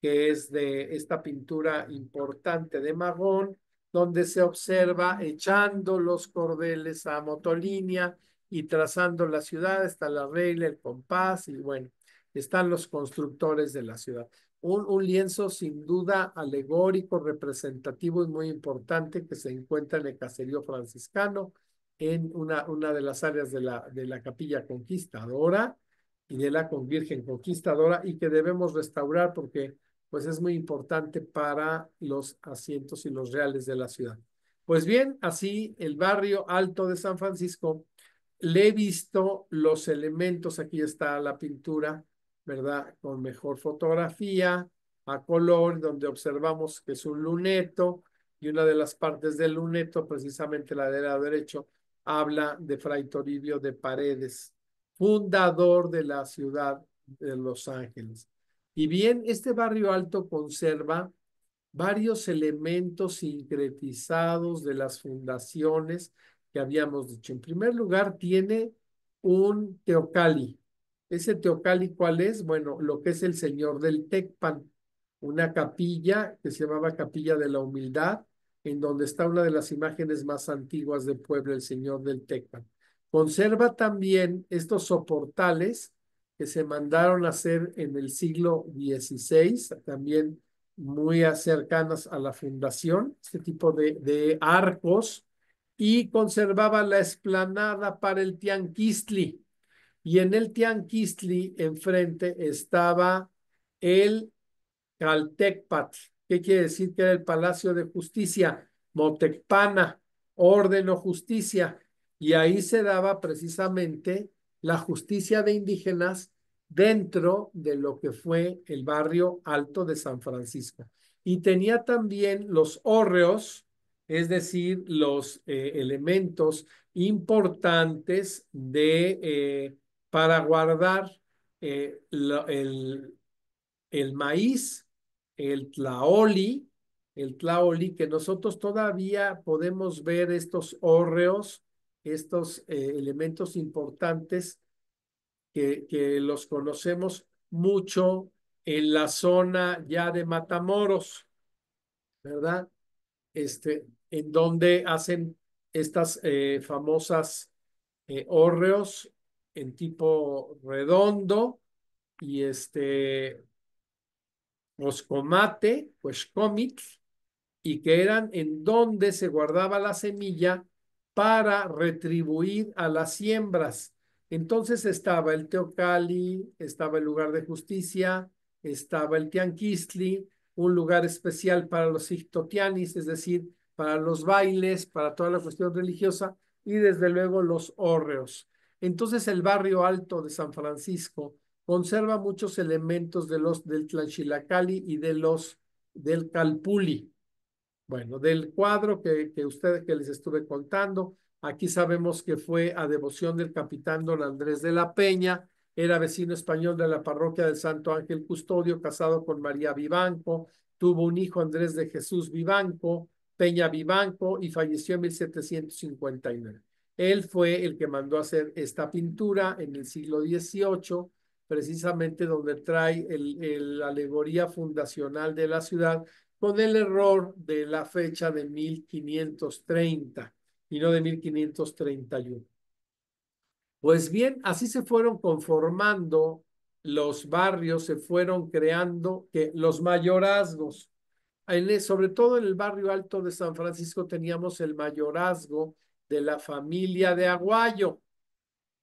que es de esta pintura importante de Magón, donde se observa echando los cordeles a motolínea y trazando la ciudad. Está la regla, el compás, y bueno, están los constructores de la ciudad. Un lienzo sin duda alegórico, representativo y muy importante, que se encuentra en el caserío franciscano, en una de las áreas de la Capilla Conquistadora y de la Virgen Conquistadora, y que debemos restaurar porque pues es muy importante para los asientos y los reales de la ciudad. Pues bien, así el barrio alto de San Francisco, le he visto los elementos. Aquí está la pintura, ¿verdad? Con mejor fotografía, a color, donde observamos que es un luneto, y una de las partes del luneto, precisamente la del lado derecho, habla de Fray Toribio de Paredes, fundador de la ciudad de Los Ángeles. Y bien, este barrio alto conserva varios elementos sincretizados de las fundaciones que habíamos dicho. En primer lugar, tiene un teocalli. ¿Ese teocalli cuál es? Bueno, lo que es el Señor del Tecpan, una capilla que se llamaba Capilla de la Humildad, en donde está una de las imágenes más antiguas de Puebla, el Señor del Tecpan. Conserva también estos soportales que se mandaron a hacer en el siglo XVI, también muy cercanas a la fundación, este tipo de arcos, y conservaba la explanada para el Tianquistli. Y en el Tianquistli enfrente estaba el Caltecpat. ¿Qué quiere decir? Que era el Palacio de Justicia, Motecpana, orden o justicia. Y ahí se daba precisamente la justicia de indígenas dentro de lo que fue el barrio alto de San Francisco. Y tenía también los hórreos, es decir, los elementos importantes para guardar el maíz, el tlaoli, que nosotros todavía podemos ver estos hórreos, estos elementos importantes que los conocemos mucho en la zona ya de Matamoros, ¿verdad? En donde hacen estas famosas hórreos en tipo redondo, y Oscomate, pues cómic, y que eran en donde se guardaba la semilla para retribuir a las siembras. Entonces estaba el Teocalli, estaba el lugar de justicia, estaba el Tianquistli, un lugar especial para los ixtotianis, es decir, para los bailes, para toda la cuestión religiosa, y desde luego los hórreos. Entonces el barrio alto de San Francisco conserva muchos elementos del Tlaxilacalli y del Calpulli. Bueno, del cuadro que les estuve contando, aquí sabemos que fue a devoción del capitán don Andrés de la Peña. Era vecino español de la parroquia del Santo Ángel Custodio, casado con María Vivanco, tuvo un hijo, Andrés de Jesús Vivanco, Peña Vivanco, y falleció en 1759. Él fue el que mandó hacer esta pintura en el siglo XVIII, precisamente donde trae la alegoría fundacional de la ciudad, con el error de la fecha de 1530 y no de 1531. Pues bien, así se fueron conformando los barrios, se fueron creando que los mayorazgos. Sobre todo en el barrio alto de San Francisco teníamos el mayorazgo de la familia de Aguayo,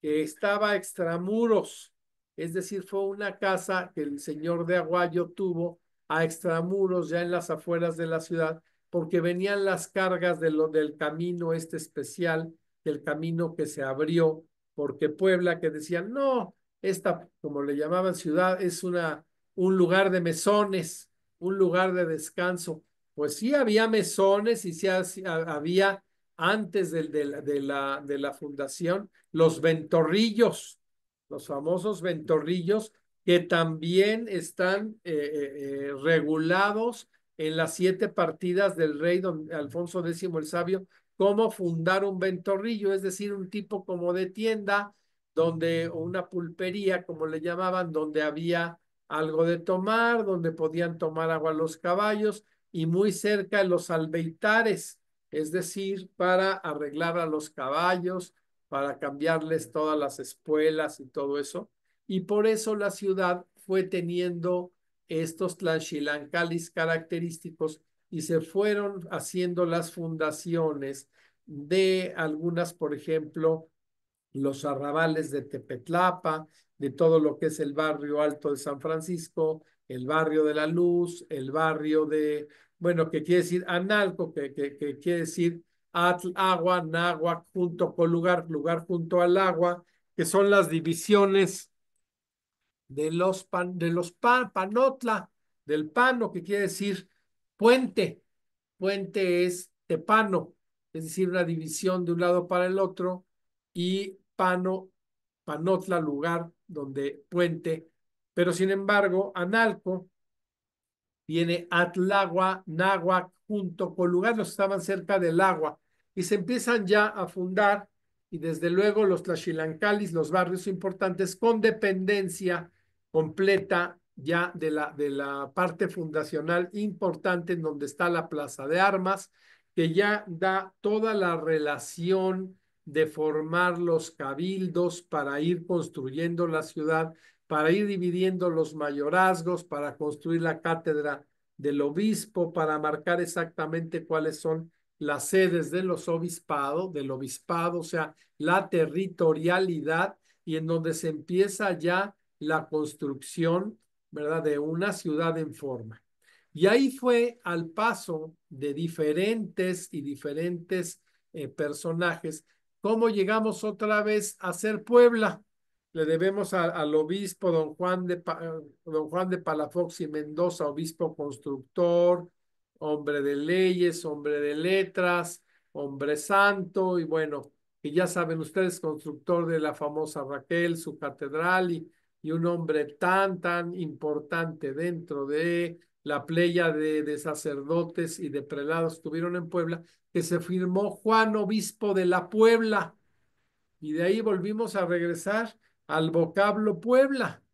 que estaba extramuros, es decir, fue una casa que el señor de Aguayo tuvo a extramuros, ya en las afueras de la ciudad, porque venían las cargas del camino este especial, del camino que se abrió, porque Puebla, que decían, no, esta, como le llamaban ciudad, es un lugar de mesones, un lugar de descanso. Pues sí había mesones y sí había antes de la fundación los ventorrillos, los famosos ventorrillos, que también están regulados en las 7 partidas del rey don Alfonso X el Sabio, cómo fundar un ventorrillo, es decir, un tipo como de tienda, donde una pulpería, como le llamaban, donde había algo de tomar, donde podían tomar agua los caballos, y muy cerca los albeitares, es decir, para arreglar a los caballos, para cambiarles todas las espuelas y todo eso. Y por eso la ciudad fue teniendo estos tlaxilancalis característicos y se fueron haciendo las fundaciones de algunas, por ejemplo, los arrabales de Tepetlapa, de todo lo que es el barrio alto de San Francisco, el barrio de la Luz, el barrio de, bueno, que quiere decir Analco, que quiere decir Atl, agua, náhuac, junto con lugar, lugar junto al agua, que son las divisiones Panotla, del Pano, que quiere decir puente. Puente es Tepano, es decir, una división de un lado para el otro, y Panotla, lugar donde puente. Pero sin embargo, Analco viene Atlagua, Náhuac, junto con lugares que estaban cerca del agua, y se empiezan ya a fundar, y desde luego los tlaxilancalis, los barrios importantes, con dependencia completa ya de la parte fundacional importante en donde está la Plaza de Armas, que ya da toda la relación de formar los cabildos para ir construyendo la ciudad, para ir dividiendo los mayorazgos, para construir la cátedra del obispo, para marcar exactamente cuáles son las sedes de los obispados, del obispado, o sea, la territorialidad, y en donde se empieza ya la construcción, ¿verdad?, de una ciudad en forma. Y ahí fue al paso de diferentes personajes, cómo llegamos otra vez a ser Puebla. Le debemos al obispo don Juan de Palafox y Mendoza, obispo constructor, hombre de leyes, hombre de letras, hombre santo, y bueno, que ya saben ustedes, constructor de la famosa Raquel, su catedral, y un hombre tan importante dentro de la playa de sacerdotes y de prelados que estuvieron en Puebla, que se firmó Juan, obispo de la Puebla, y de ahí volvimos a regresar al vocablo Puebla,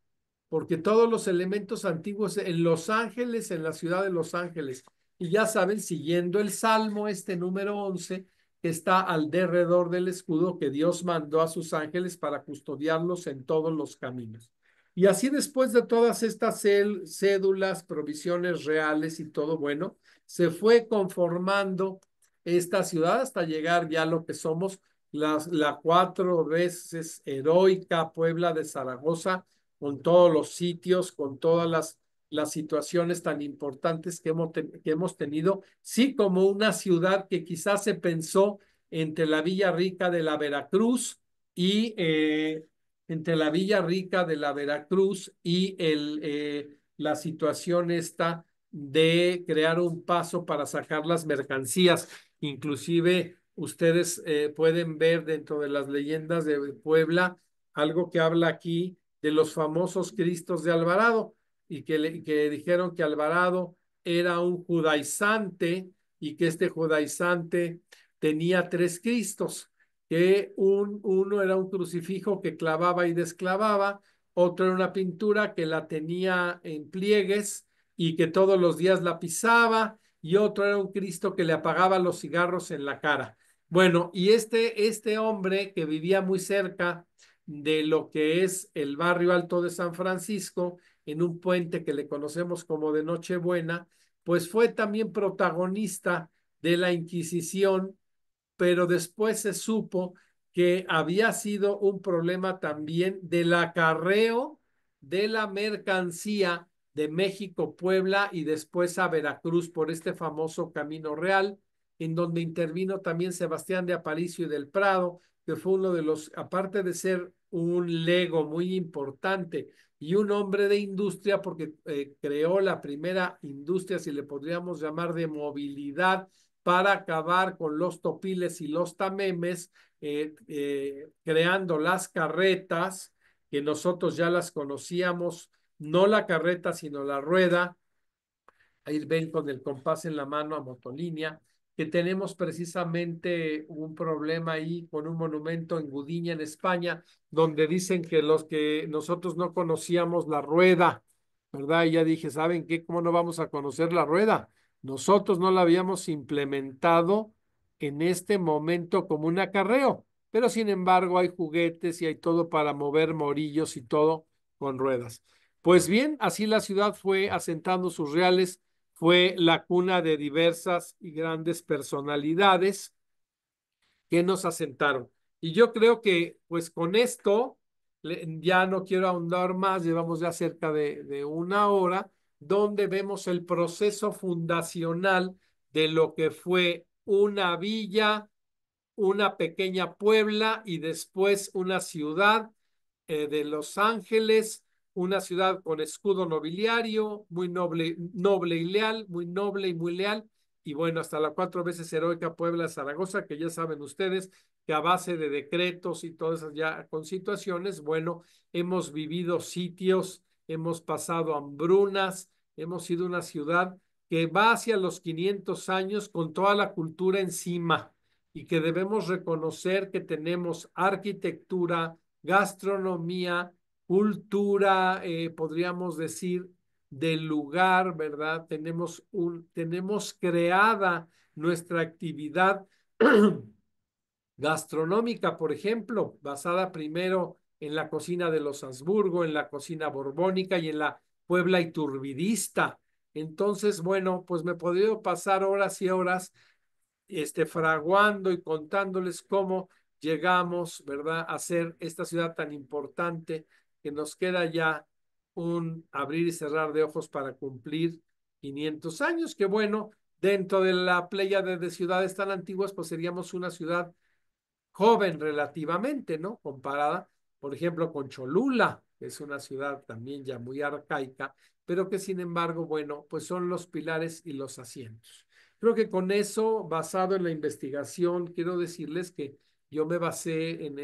porque todos los elementos antiguos en Los Ángeles, en la ciudad de Los Ángeles, y ya saben, siguiendo el Salmo, este número 11, que está al derredor del escudo que Dios mandó a sus ángeles para custodiarlos en todos los caminos. Y así, después de todas estas cédulas, provisiones reales y todo, bueno, se fue conformando esta ciudad hasta llegar ya a lo que somos la 4 veces heroica Puebla de Zaragoza, con todos los sitios, con todas las situaciones tan importantes que hemos tenido, sí, como una ciudad que quizás se pensó entre la Villa Rica de la Veracruz y entre la Villa Rica de la Veracruz y la situación esta de crear un paso para sacar las mercancías. Inclusive ustedes pueden ver dentro de las leyendas de Puebla algo que habla aquí de los famosos Cristos de Alvarado, y que dijeron que Alvarado era un judaizante, y que este judaizante tenía 3 Cristos, que uno era un crucifijo que clavaba y desclavaba, otro era una pintura que la tenía en pliegues y que todos los días la pisaba, y otro era un Cristo que le apagaba los cigarros en la cara. Bueno, y este hombre que vivía muy cerca de lo que es el barrio Alto de San Francisco, en un puente que le conocemos como de Nochebuena, pues fue también protagonista de la Inquisición, pero después se supo que había sido un problema también del acarreo de la mercancía de México, Puebla y después a Veracruz por este famoso Camino Real, en donde intervino también Sebastián de Aparicio y del Prado, que fue uno de los, aparte de ser un lego muy importante y un hombre de industria, porque creó la primera industria, si le podríamos llamar, de movilidad para acabar con los topiles y los tamemes, creando las carretas, que nosotros ya las conocíamos, no la carreta, sino la rueda. Ahí ven con el compás en la mano a motolínea, que tenemos precisamente un problema ahí con un monumento en Gudiña, en España, donde dicen que los que nosotros no conocíamos la rueda, ¿verdad? Y ya dije, ¿saben qué? ¿Cómo no vamos a conocer la rueda? Nosotros no la habíamos implementado en este momento como un acarreo, pero sin embargo hay juguetes y hay todo para mover morillos y todo con ruedas. Pues bien, así la ciudad fue asentando sus reales, fue la cuna de diversas y grandes personalidades que nos asentaron. Y yo creo que pues con esto ya no quiero ahondar más, llevamos ya cerca de una hora, donde vemos el proceso fundacional de lo que fue una villa, una pequeña Puebla y después una ciudad de Los Ángeles, una ciudad con escudo nobiliario, muy noble, noble y leal, muy noble y muy leal. Y bueno, hasta la 4 veces heroica Puebla de Zaragoza, que ya saben ustedes que a base de decretos y todas esas ya con situaciones, bueno, hemos vivido sitios, hemos pasado hambrunas, hemos sido una ciudad que va hacia los 500 años con toda la cultura encima y que debemos reconocer que tenemos arquitectura, gastronomía, cultura, podríamos decir, del lugar, ¿verdad? Tenemos creada nuestra actividad gastronómica, por ejemplo, basada primero en la cocina de los Habsburgo, en la cocina borbónica y en la Puebla iturbidista. Entonces, bueno, pues me podría pasar horas y horas fraguando y contándoles cómo llegamos, ¿verdad?, a ser esta ciudad tan importante, que nos queda ya un abrir y cerrar de ojos para cumplir 500 años, que bueno, dentro de la playa de ciudades tan antiguas, pues seríamos una ciudad joven relativamente, ¿no? Comparada, por ejemplo, con Cholula, que es una ciudad también ya muy arcaica, pero que sin embargo, bueno, pues son los pilares y los asientos. Creo que con eso, basado en la investigación, quiero decirles que yo me basé en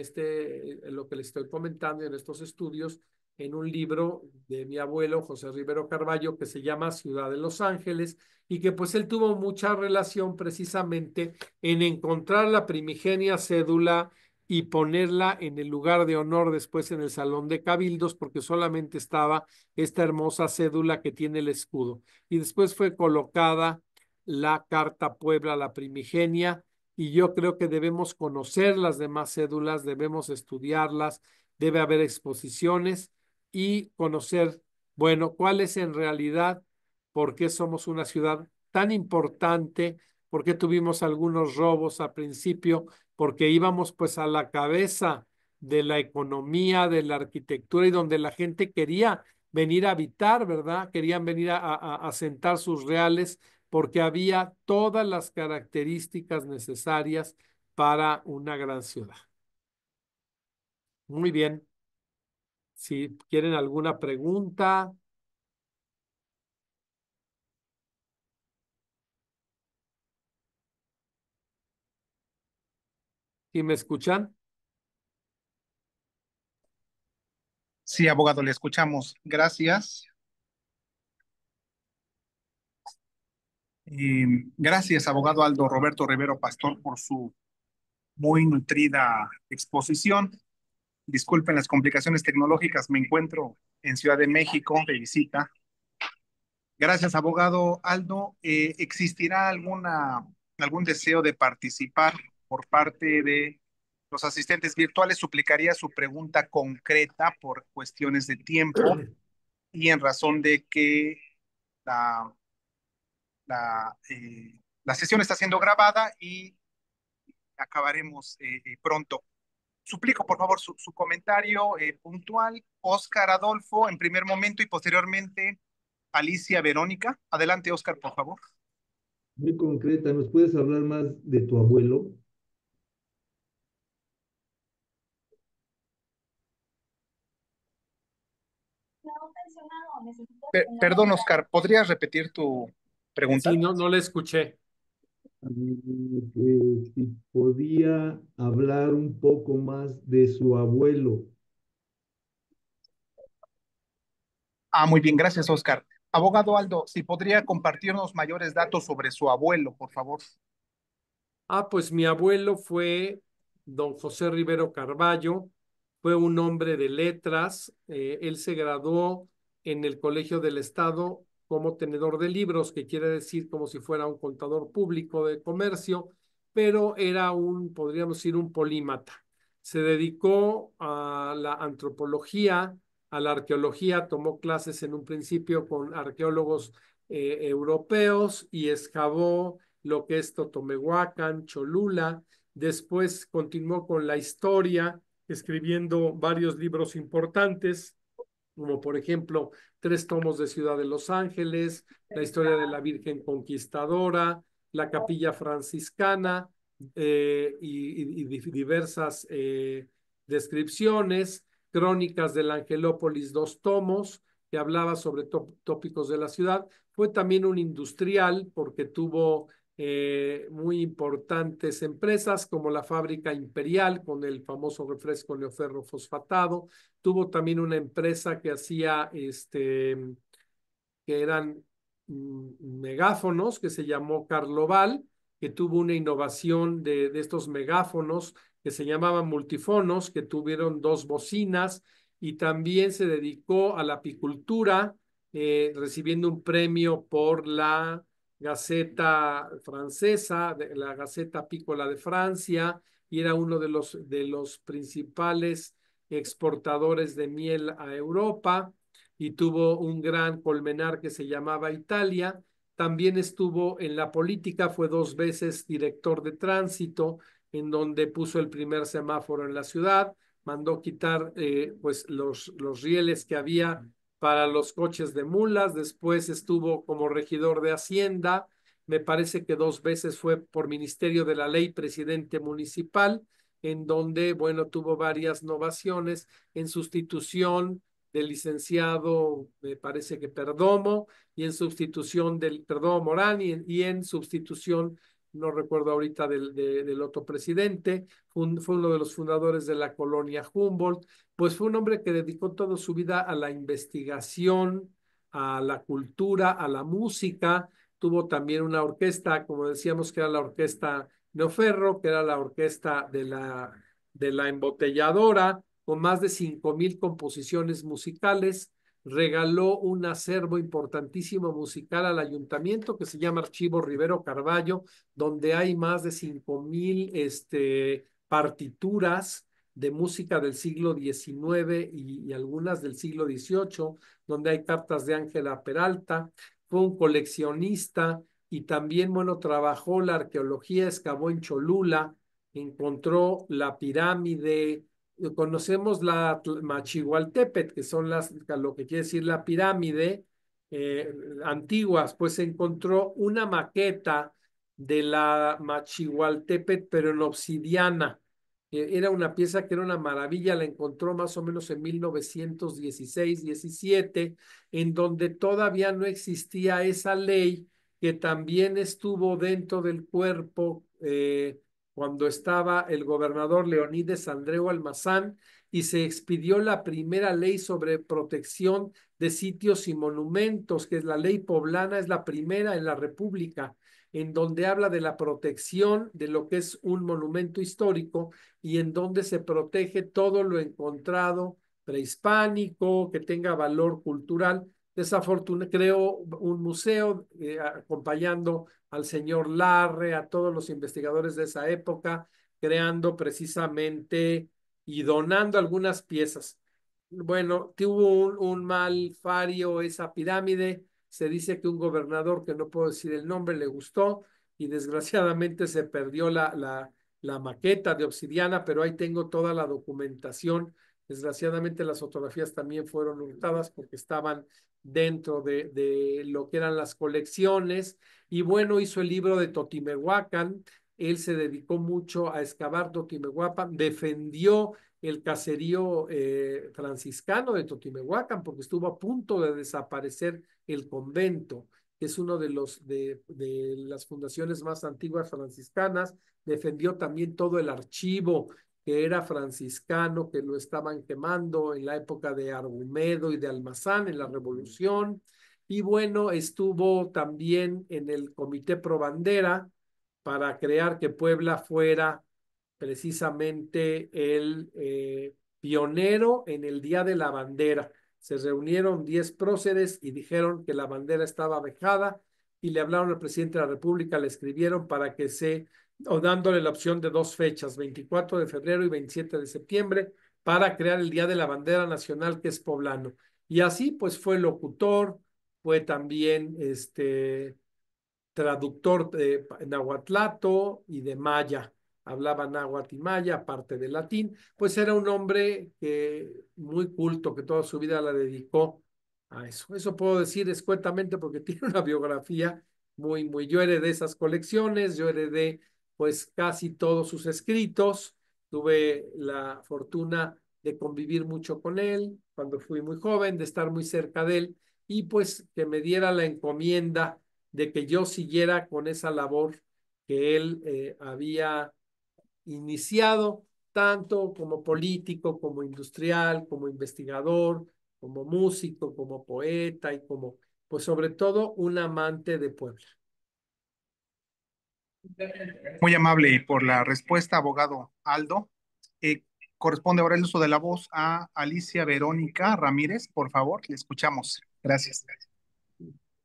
lo que les estoy comentando, en estos estudios, en un libro de mi abuelo José Rivero Carballo que se llama Ciudad de Los Ángeles, y que pues él tuvo mucha relación precisamente en encontrar la primigenia cédula y ponerla en el lugar de honor después en el Salón de Cabildos, porque solamente estaba esta hermosa cédula que tiene el escudo. Y después fue colocada la Carta Puebla, la primigenia, y yo creo que debemos conocer las demás cédulas, debemos estudiarlas, debe haber exposiciones y conocer, bueno, cuál es en realidad, por qué somos una ciudad tan importante, por qué tuvimos algunos robos al principio, porque íbamos pues a la cabeza de la economía, de la arquitectura y donde la gente quería venir a habitar, ¿verdad? Querían venir a sentar sus reales porque había todas las características necesarias para una gran ciudad. Muy bien. Si quieren alguna pregunta, si me escuchan. Sí, abogado, le escuchamos. Gracias. Gracias, abogado Aldo Roberto Rivero Pastor, por su muy nutrida exposición. Disculpen las complicaciones tecnológicas, me encuentro en Ciudad de México de visita. Gracias, abogado Aldo. ¿Existirá algún deseo de participar por parte de los asistentes virtuales? Suplicaría su pregunta concreta por cuestiones de tiempo y en razón de que la, la sesión está siendo grabada y acabaremos pronto. Suplico, por favor, su comentario puntual. Oscar Adolfo en primer momento y posteriormente Alicia Verónica. Adelante, Oscar, por favor. Muy concreta, ¿nos puedes hablar más de tu abuelo? Perdón, Oscar, ¿podrías repetir tu pregunta? Sí, no, no le escuché. Si podía hablar un poco más de su abuelo. Muy bien, gracias, Oscar. Abogado Aldo, si podría compartirnos mayores datos sobre su abuelo, por favor. Pues mi abuelo fue don José Rivero Carballo, fue un hombre de letras, él se graduó en el Colegio del Estado como tenedor de libros, que quiere decir como si fuera un contador público de comercio, pero era podríamos decir, un polímata. Se dedicó a la antropología, a la arqueología, tomó clases en un principio con arqueólogos europeos y excavó lo que es Totomehuacán, Cholula. Después continuó con la historia, escribiendo varios libros importantes, como por ejemplo 3 tomos de Ciudad de Los Ángeles, la historia de la Virgen Conquistadora, la Capilla Franciscana y diversas descripciones, Crónicas del Angelópolis, 2 tomos, que hablaba sobre tópicos de la ciudad. Fue también un industrial porque tuvo muy importantes empresas como la Fábrica Imperial con el famoso refresco neoferro fosfatado. Tuvo también una empresa que hacía que eran megáfonos, que se llamó Carloval, que tuvo una innovación de estos megáfonos que se llamaban multifonos, que tuvieron 2 bocinas, y también se dedicó a la apicultura, recibiendo un premio por la Gaceta Francesa, la Gaceta Apícola de Francia, y era uno de los principales exportadores de miel a Europa, y tuvo un gran colmenar que se llamaba Italia. También estuvo en la política, fue 2 veces director de tránsito, en donde puso el primer semáforo en la ciudad, mandó quitar pues los rieles que había para los coches de mulas. Después estuvo como regidor de Hacienda, me parece que 2 veces fue por Ministerio de la Ley presidente municipal, en donde, bueno, tuvo varias novaciones en sustitución del licenciado, me parece que Perdomo, y en sustitución del Perdomo Morán, y en sustitución, no recuerdo ahorita, del otro presidente. Fue uno de los fundadores de la colonia Humboldt. Pues fue un hombre que dedicó toda su vida a la investigación, a la cultura, a la música. Tuvo también una orquesta, como decíamos, que era la orquesta Neoferro, que era la orquesta de la embotelladora, con más de 5,000 composiciones musicales. Regaló un acervo importantísimo musical al ayuntamiento que se llama Archivo Rivero Carballo, donde hay más de 5,000 partituras de música del siglo XIX y algunas del siglo XVIII, donde hay cartas de Ángela Peralta. Fue un coleccionista y también, bueno, trabajó la arqueología, excavó en Cholula, encontró la pirámide. Conocemos la Machihualtepet, que son lo que quiere decir la pirámide antiguas. Pues se encontró una maqueta de la Machihualtepet, pero en obsidiana. Era una pieza que era una maravilla, la encontró más o menos en 1916-17, en donde todavía no existía esa ley, que también estuvo dentro del cuerpo cuando estaba el gobernador Leonides Andreu Almazán, y se expidió la primera ley sobre protección de sitios y monumentos, que es la ley poblana, es la primera en la República. en donde habla de la protección de lo que es un monumento histórico y en donde se protege todo lo encontrado prehispánico, que tenga valor cultural. Desafortunadamente, creo un museo acompañando al señor Larre, a todos los investigadores de esa época, creando precisamente y donando algunas piezas. Bueno, tuvo un mal fario esa pirámide. Se dice que un gobernador, que no puedo decir el nombre, le gustó y desgraciadamente se perdió la maqueta de obsidiana, pero ahí tengo toda la documentación. Desgraciadamente las fotografías también fueron hurtadas porque estaban dentro de lo que eran las colecciones. Y bueno, hizo el libro de Totimehuacán. Él se dedicó mucho a excavar Totimehuacán, defendió el caserío franciscano de Totimehuacán, porque estuvo a punto de desaparecer el convento, que es uno de las fundaciones más antiguas franciscanas. Defendió también todo el archivo que era franciscano, que lo estaban quemando en la época de Argumedo y de Almazán, en la Revolución. Y bueno, estuvo también en el Comité Pro Bandera para crear que Puebla fuera precisamente el pionero en el Día de la Bandera. Se reunieron 10 próceres y dijeron que la bandera estaba vejada y le hablaron al presidente de la República, le escribieron para que o dándole la opción de 2 fechas, 24 de febrero y 27 de septiembre, para crear el Día de la Bandera Nacional, que es poblano. Y así pues fue locutor, fue también traductor de nahuatlato y de maya. Hablaba náhuatl y maya, aparte de latín. Pues era un hombre muy culto, que toda su vida la dedicó a eso. Eso puedo decir escuetamente porque tiene una biografía muy. Yo heredé esas colecciones, yo heredé pues casi todos sus escritos. Tuve la fortuna de convivir mucho con él cuando fui muy joven, de estar muy cerca de él y pues que me diera la encomienda de que yo siguiera con esa labor que él había iniciado, tanto como político, como industrial, como investigador, como músico, como poeta y como, pues sobre todo, un amante de Puebla. Muy amable por la respuesta, abogado Aldo. Eh, Corresponde ahora el uso de la voz a Alicia Verónica Ramírez, por favor, le escuchamos. Gracias.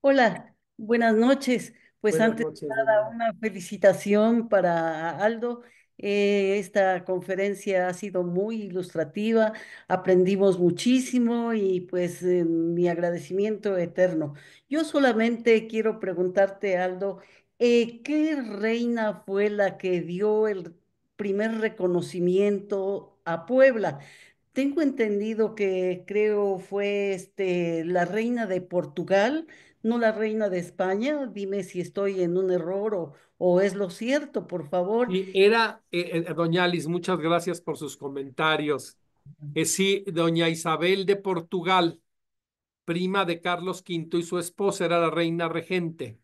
Hola, buenas noches. Pues Buenas antes de noches, nada, Verónica. una felicitación para Aldo. Esta conferencia ha sido muy ilustrativa, aprendimos muchísimo y pues mi agradecimiento eterno. Yo solamente quiero preguntarte, Aldo, ¿qué reina fue la que dio el primer reconocimiento a Puebla? Tengo entendido que creo fue la reina de Portugal, no la reina de España. Dime si estoy en un error o es lo cierto, por favor. Y era, doña Alice, muchas gracias por sus comentarios. Sí, doña Isabel de Portugal, prima de Carlos V y su esposa, era la reina regente.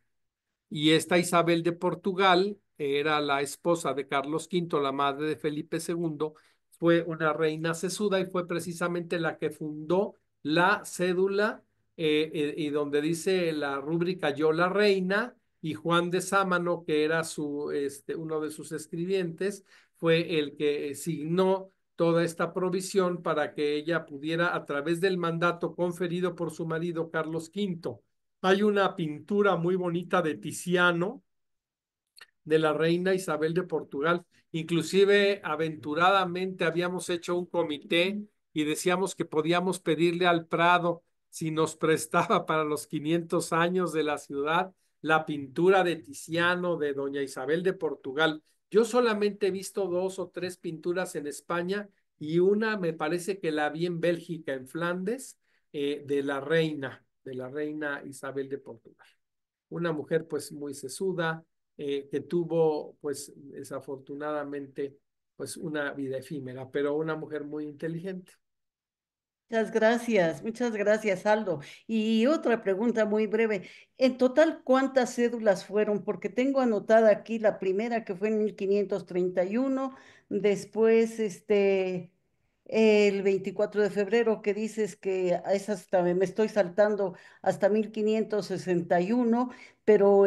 Y esta Isabel de Portugal era la esposa de Carlos V, la madre de Felipe II, fue una reina sesuda y fue precisamente la que fundó la cédula y donde dice la rúbrica Yo la reina, y Juan de Sámano, que era uno de sus escribientes, fue el que signó toda esta provisión para que ella pudiera, a través del mandato conferido por su marido Carlos V. Hay una pintura muy bonita de Tiziano, de la reina Isabel de Portugal. Inclusive aventuradamente habíamos hecho un comité y decíamos que podíamos pedirle al Prado si nos prestaba para los 500 años de la ciudad la pintura de Tiziano de doña Isabel de Portugal. Yo solamente he visto 2 o 3 pinturas en España y una me parece que la vi en Bélgica, en Flandes, de la reina Isabel de Portugal. Una mujer pues muy sesuda, que tuvo pues desafortunadamente pues una vida efímera, pero una mujer muy inteligente. Muchas gracias, Aldo. Y otra pregunta muy breve. En total, ¿cuántas cédulas fueron? Porque tengo anotada aquí la primera que fue en 1531, después El 24 de febrero, que dices que es hasta, me estoy saltando hasta 1561, pero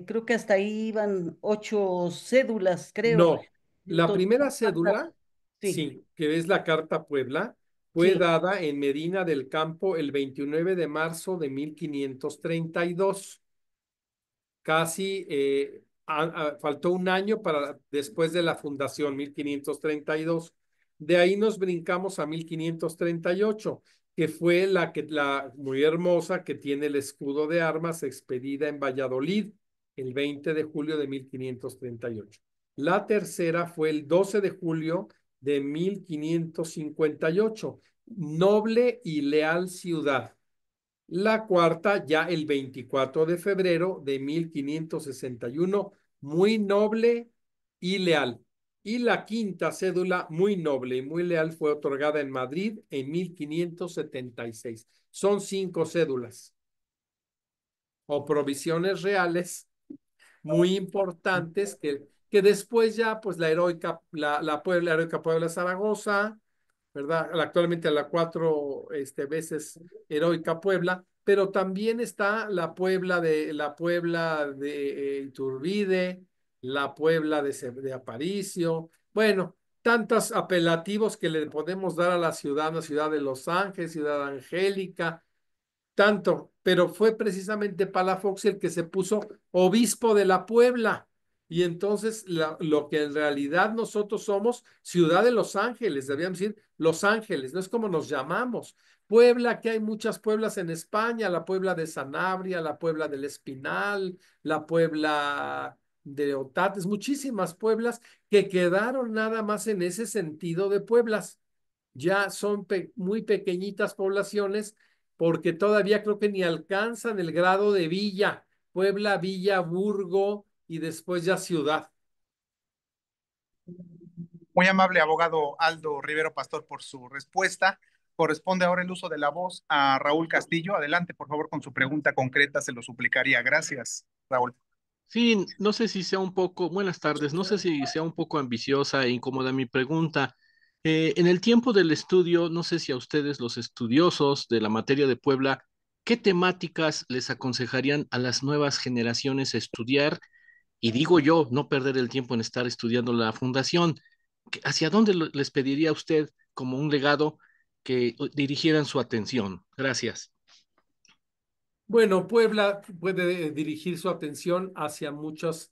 creo que hasta ahí iban 8 cédulas, creo. No, la Entonces, primera falta- cédula, sí, sí, que es la Carta Puebla, fue sí. dada en Medina del Campo el 29 de marzo de 1532. Casi faltó un año para después de la fundación, 1532. De ahí nos brincamos a 1538, que fue la muy hermosa que tiene el escudo de armas expedida en Valladolid el 20 de julio de 1538. La tercera fue el 12 de julio de 1558, noble y leal ciudad. La cuarta ya el 24 de febrero de 1561, muy noble y leal. Y la quinta cédula, muy noble y muy leal, fue otorgada en Madrid en 1576. Son 5 cédulas o provisiones reales muy importantes que después ya, pues la heroica, la heroica Puebla Zaragoza, ¿verdad? Actualmente la 4 veces heroica Puebla, pero también está la Puebla de Iturbide, la Puebla de Aparicio, bueno, tantos apelativos que le podemos dar a la ciudad de Los Ángeles, ciudad angélica, tanto, pero fue precisamente Palafox el que se puso obispo de la Puebla. Y entonces lo que en realidad nosotros somos, ciudad de Los Ángeles, debíamos decir Los Ángeles, no es como nos llamamos. Puebla, que hay muchas Pueblas en España, la Puebla de Sanabria, la Puebla del Espinal, la Puebla de Otates, muchísimas Pueblas que quedaron nada más en ese sentido de Pueblas. Ya son muy pequeñitas poblaciones porque todavía creo que ni alcanzan el grado de villa, Puebla, Villa, Burgo y después ya ciudad. Muy amable abogado Aldo Rivero Pastor por su respuesta. Corresponde ahora el uso de la voz a Raúl Castillo. Adelante, por favor, con su pregunta concreta, se lo suplicaría. Gracias, Raúl. Sí, no sé si sea un poco, buenas tardes, no sé si sea un poco ambiciosa e incómoda mi pregunta. En el tiempo del estudio, no sé si a ustedes, los estudiosos de la materia de Puebla, ¿qué temáticas les aconsejarían a las nuevas generaciones estudiar? Y digo yo, no perder el tiempo en estar estudiando la fundación. ¿Hacia dónde les pediría a usted como un legado que dirigieran su atención? Gracias. Bueno, Puebla puede dirigir su atención hacia muchas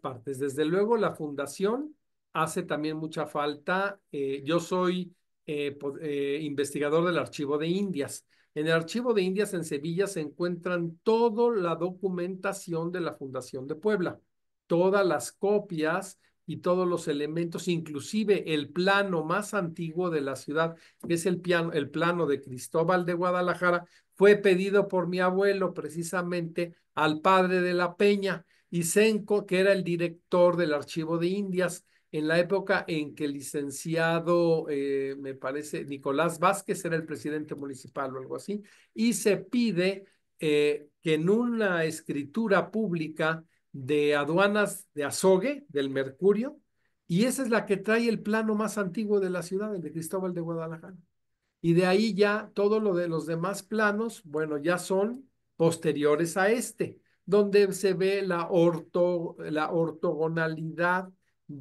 partes. Desde luego, la fundación hace también mucha falta. Yo soy investigador del Archivo de Indias. En el Archivo de Indias en Sevilla se encuentran toda la documentación de la Fundación de Puebla, todas las copias y todos los elementos, inclusive el plano más antiguo de la ciudad, que es el plano de Cristóbal de Guadalajara, fue pedido por mi abuelo precisamente al padre de la Peña, Isenco, que era el director del Archivo de Indias en la época en que el licenciado, me parece, Nicolás Vázquez era el presidente municipal o algo así, y se pide que en una escritura pública de aduanas de Azogue, del Mercurio, y esa es la que trae el plano más antiguo de la ciudad, el de Cristóbal de Guadalajara. Y de ahí ya todo lo de los demás planos, bueno, ya son posteriores a este, donde se ve la ortogonalidad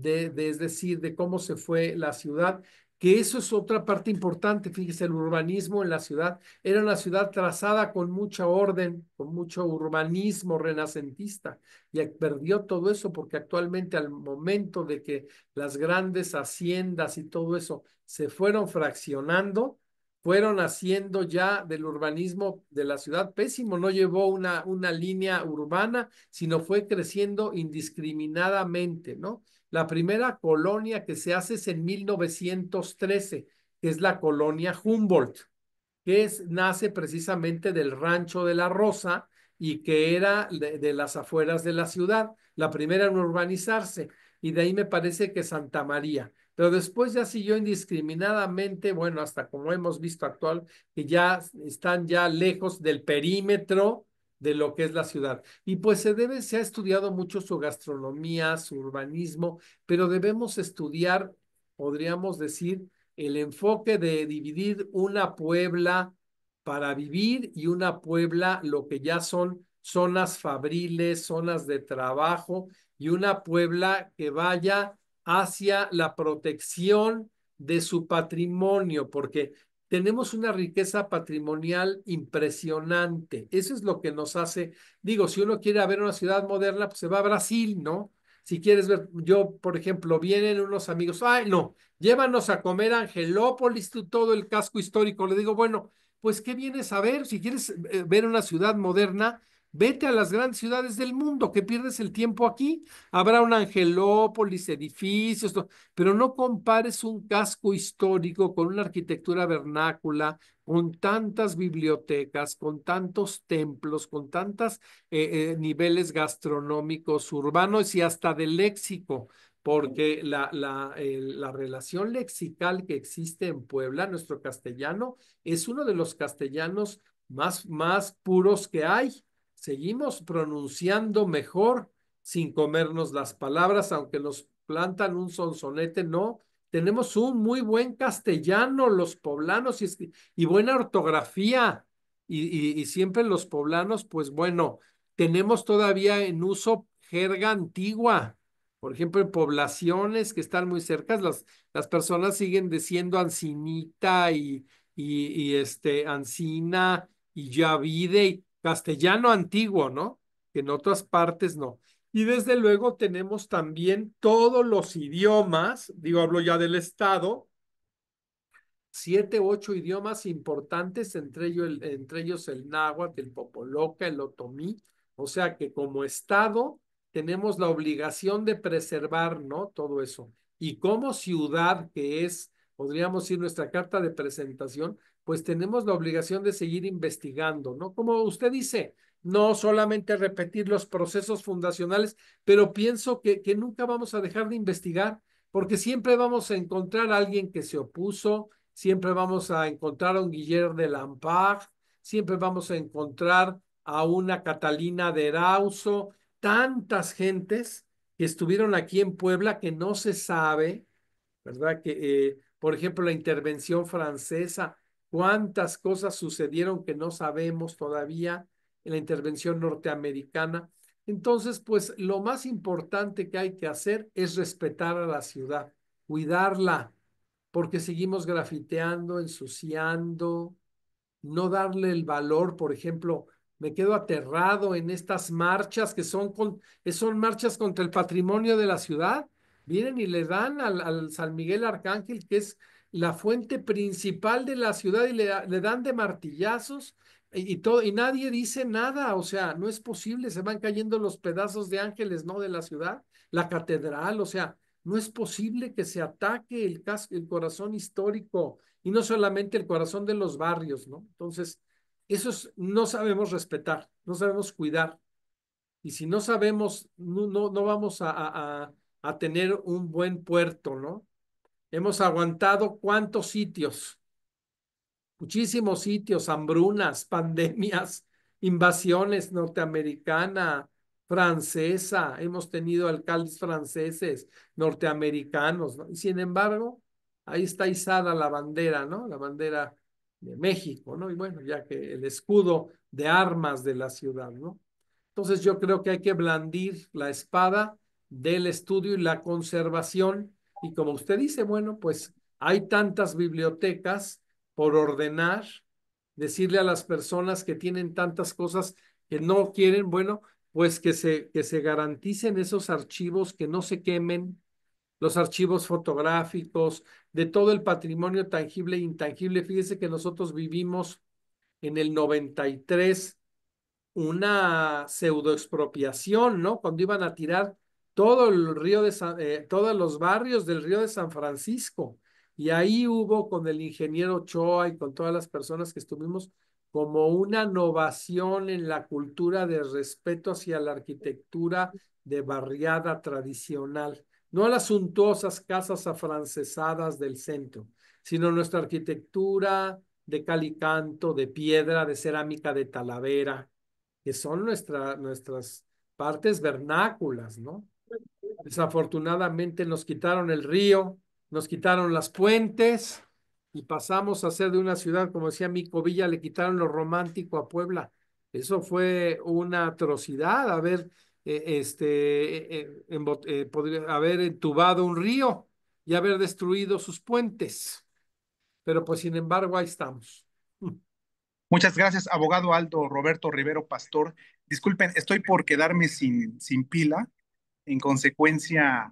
es decir, de cómo se fue la ciudad, que eso es otra parte importante. Fíjese, el urbanismo en la ciudad era una ciudad trazada con mucha orden, con mucho urbanismo renacentista, y perdió todo eso porque actualmente al momento de que las grandes haciendas y todo eso se fueron fraccionando, fueron haciendo ya del urbanismo de la ciudad pésimo, no llevó una línea urbana, sino fue creciendo indiscriminadamente, ¿no? La primera colonia que se hace es en 1913, que es la colonia Humboldt, que nace precisamente del rancho de la Rosa y que era de las afueras de la ciudad. La primera en urbanizarse, y de ahí me parece que Santa María. Pero después ya siguió indiscriminadamente, bueno, hasta como hemos visto actual, que ya están ya lejos del perímetro de lo que es la ciudad. Y pues se ha estudiado mucho su gastronomía, su urbanismo, pero debemos estudiar, podríamos decir, el enfoque de dividir una Puebla para vivir y una Puebla lo que ya son zonas fabriles, zonas de trabajo y una Puebla que vaya hacia la protección de su patrimonio, porque tenemos una riqueza patrimonial impresionante. Eso es lo que nos hace, digo, si uno quiere ver una ciudad moderna, pues se va a Brasil, ¿no? Si quieres ver, yo, por ejemplo, vienen unos amigos, ay, no, llévanos a comer a Angelópolis, todo el casco histórico. Le digo, bueno, pues, ¿qué vienes a ver? Si quieres ver una ciudad moderna, vete a las grandes ciudades del mundo, que pierdes el tiempo aquí. Habrá un Angelópolis, edificios, pero no compares un casco histórico con una arquitectura vernácula, con tantas bibliotecas, con tantos templos, con tantos niveles gastronómicos, urbanos y hasta de léxico, porque la relación lexical que existe en Puebla, nuestro castellano, es uno de los castellanos más puros que hay. Seguimos pronunciando mejor sin comernos las palabras, aunque nos plantan un sonsonete, no. Tenemos un muy buen castellano, los poblanos, y buena ortografía. Y siempre los poblanos, pues bueno, tenemos todavía en uso jerga antigua. Por ejemplo, en poblaciones que están muy cercas, las personas siguen diciendo ancinita ancina y llavide y castellano antiguo, ¿no? Que en otras partes no. Y desde luego tenemos también todos los idiomas, digo, hablo ya del Estado, 7, 8 idiomas importantes, entre ellos el náhuatl, el popoloca, el otomí. O sea que como Estado tenemos la obligación de preservar, ¿no? Todo eso. Y como ciudad, que es, podríamos decir, nuestra carta de presentación, pues tenemos la obligación de seguir investigando, ¿no? Como usted dice, no solamente repetir los procesos fundacionales, pero pienso que nunca vamos a dejar de investigar, porque siempre vamos a encontrar a alguien que se opuso, siempre vamos a encontrar a un Guillermo de Lampard, siempre vamos a encontrar a una Catalina de Erauso, tantas gentes que estuvieron aquí en Puebla que no se sabe, ¿verdad? Que, por ejemplo, la intervención francesa, cuántas cosas sucedieron que no sabemos todavía en la intervención norteamericana. Entonces, pues lo más importante que hay que hacer es respetar a la ciudad, cuidarla, porque seguimos grafiteando, ensuciando, no darle el valor, por ejemplo, me quedo aterrado en estas marchas son marchas contra el patrimonio de la ciudad. Vienen y le dan al San Miguel Arcángel, que es la fuente principal de la ciudad, y le dan de martillazos todo, y nadie dice nada. O sea, no es posible, se van cayendo los pedazos de ángeles, ¿no? De la ciudad, la catedral, o sea, no es posible que se ataque el corazón histórico y no solamente el corazón de los barrios, ¿no? Entonces, no sabemos respetar, no sabemos cuidar. Y si no sabemos, no vamos a tener un buen puerto, ¿no? Hemos aguantado cuántos sitios, muchísimos sitios, hambrunas, pandemias, invasiones norteamericana, francesa, hemos tenido alcaldes franceses, norteamericanos, ¿no? Y sin embargo, ahí está izada la bandera, ¿no? La bandera de México, ¿no? Y bueno, ya que el escudo de armas de la ciudad, ¿no? Entonces yo creo que hay que blandir la espada del estudio y la conservación. Y como usted dice, bueno, pues hay tantas bibliotecas por ordenar, decirle a las personas que tienen tantas cosas que no quieren, bueno, pues que se garanticen esos archivos, que no se quemen, los archivos fotográficos, de todo el patrimonio tangible e intangible. Fíjese que nosotros vivimos en el 93 una pseudoexpropiación, ¿no? Cuando iban a tirar todo el todos los barrios del río de San Francisco. Y ahí hubo con el ingeniero Ochoa y con todas las personas que estuvimos como una innovación en la cultura de respeto hacia la arquitectura de barriada tradicional, no las suntuosas casas afrancesadas del centro, sino nuestra arquitectura de cal y canto, de piedra, de cerámica de Talavera, que son nuestras partes vernáculas, ¿no? Desafortunadamente nos quitaron el río, nos quitaron las puentes, y pasamos a ser de una ciudad, como decía Mico Villa, le quitaron lo romántico a Puebla. Eso fue una atrocidad, podría haber entubado un río y haber destruido sus puentes. Pero pues sin embargo, ahí estamos. Muchas gracias, abogado Aldo Roberto Rivero Pastor. Disculpen, estoy por quedarme sin pila. En consecuencia,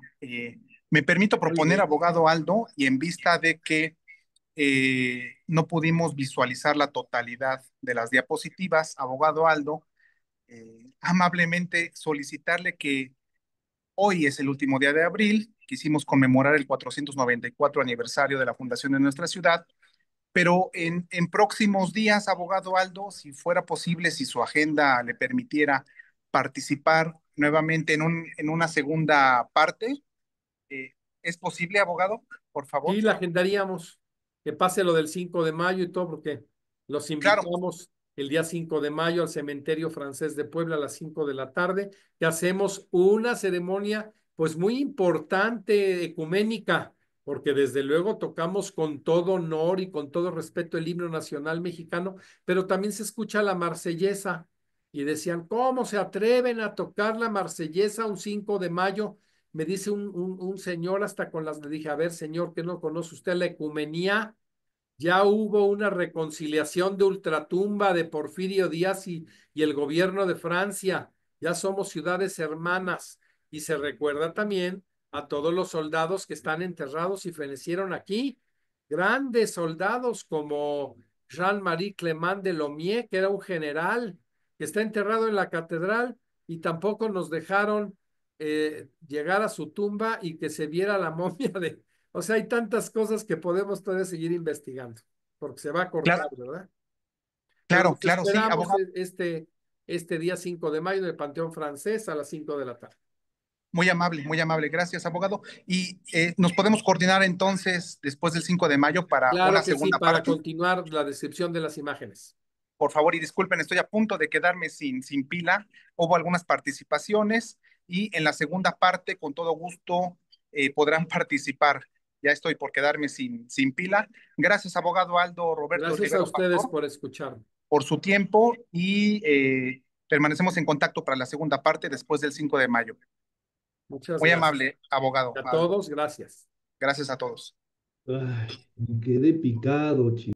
me permito proponer, abogado Aldo, y en vista de que no pudimos visualizar la totalidad de las diapositivas, abogado Aldo, amablemente solicitarle que hoy es el último día de abril, quisimos conmemorar el 494 aniversario de la fundación de nuestra ciudad, pero en próximos días, abogado Aldo, si fuera posible, si su agenda le permitiera participar nuevamente en una segunda parte, eh, ¿es posible, abogado? Por favor. Y la agendaríamos, que pase lo del 5 de mayo y todo, porque los Claro, invitamos el día 5 de mayo al Cementerio Francés de Puebla a las 5 de la tarde, que hacemos una ceremonia pues muy importante, ecuménica, porque desde luego tocamos con todo honor y con todo respeto el himno nacional mexicano, pero también se escucha la marsellesa. Y decían, ¿cómo se atreven a tocar la marsellesa un 5 de mayo? Me dice un señor hasta con le dije, a ver, señor, ¿qué no conoce usted la ecumenía? Ya hubo una reconciliación de ultratumba de Porfirio Díaz y el gobierno de Francia. Ya somos ciudades hermanas. Y se recuerda también a todos los soldados que están enterrados y fenecieron aquí. Grandes soldados como Jean-Marie Clement de Lomier, que era un general que está enterrado en la catedral y tampoco nos dejaron llegar a su tumba y que se viera la momia de, o sea, hay tantas cosas que podemos todavía seguir investigando, porque se va a cortar, claro, ¿verdad? Pero claro, los claro, sí, esperamos abogado. este día 5 de mayo en el Panteón Francés a las 5 de la tarde. Muy amable, gracias, abogado. Y nos podemos coordinar entonces después del 5 de mayo para Claro una que sí, segunda para parte. continuar la descripción de las imágenes. Por favor, y disculpen, estoy a punto de quedarme sin pila. Hubo algunas participaciones y en la segunda parte, con todo gusto, podrán participar. Ya estoy por quedarme sin pila. Gracias, abogado Aldo Roberto Gracias a Rivero ustedes Pastor, por escucharme. por su tiempo y permanecemos en contacto para la segunda parte después del 5 de mayo. Muchas Muy gracias. amable, abogado A Aldo. todos, gracias. Gracias a todos. Ay, me quedé picado, chico.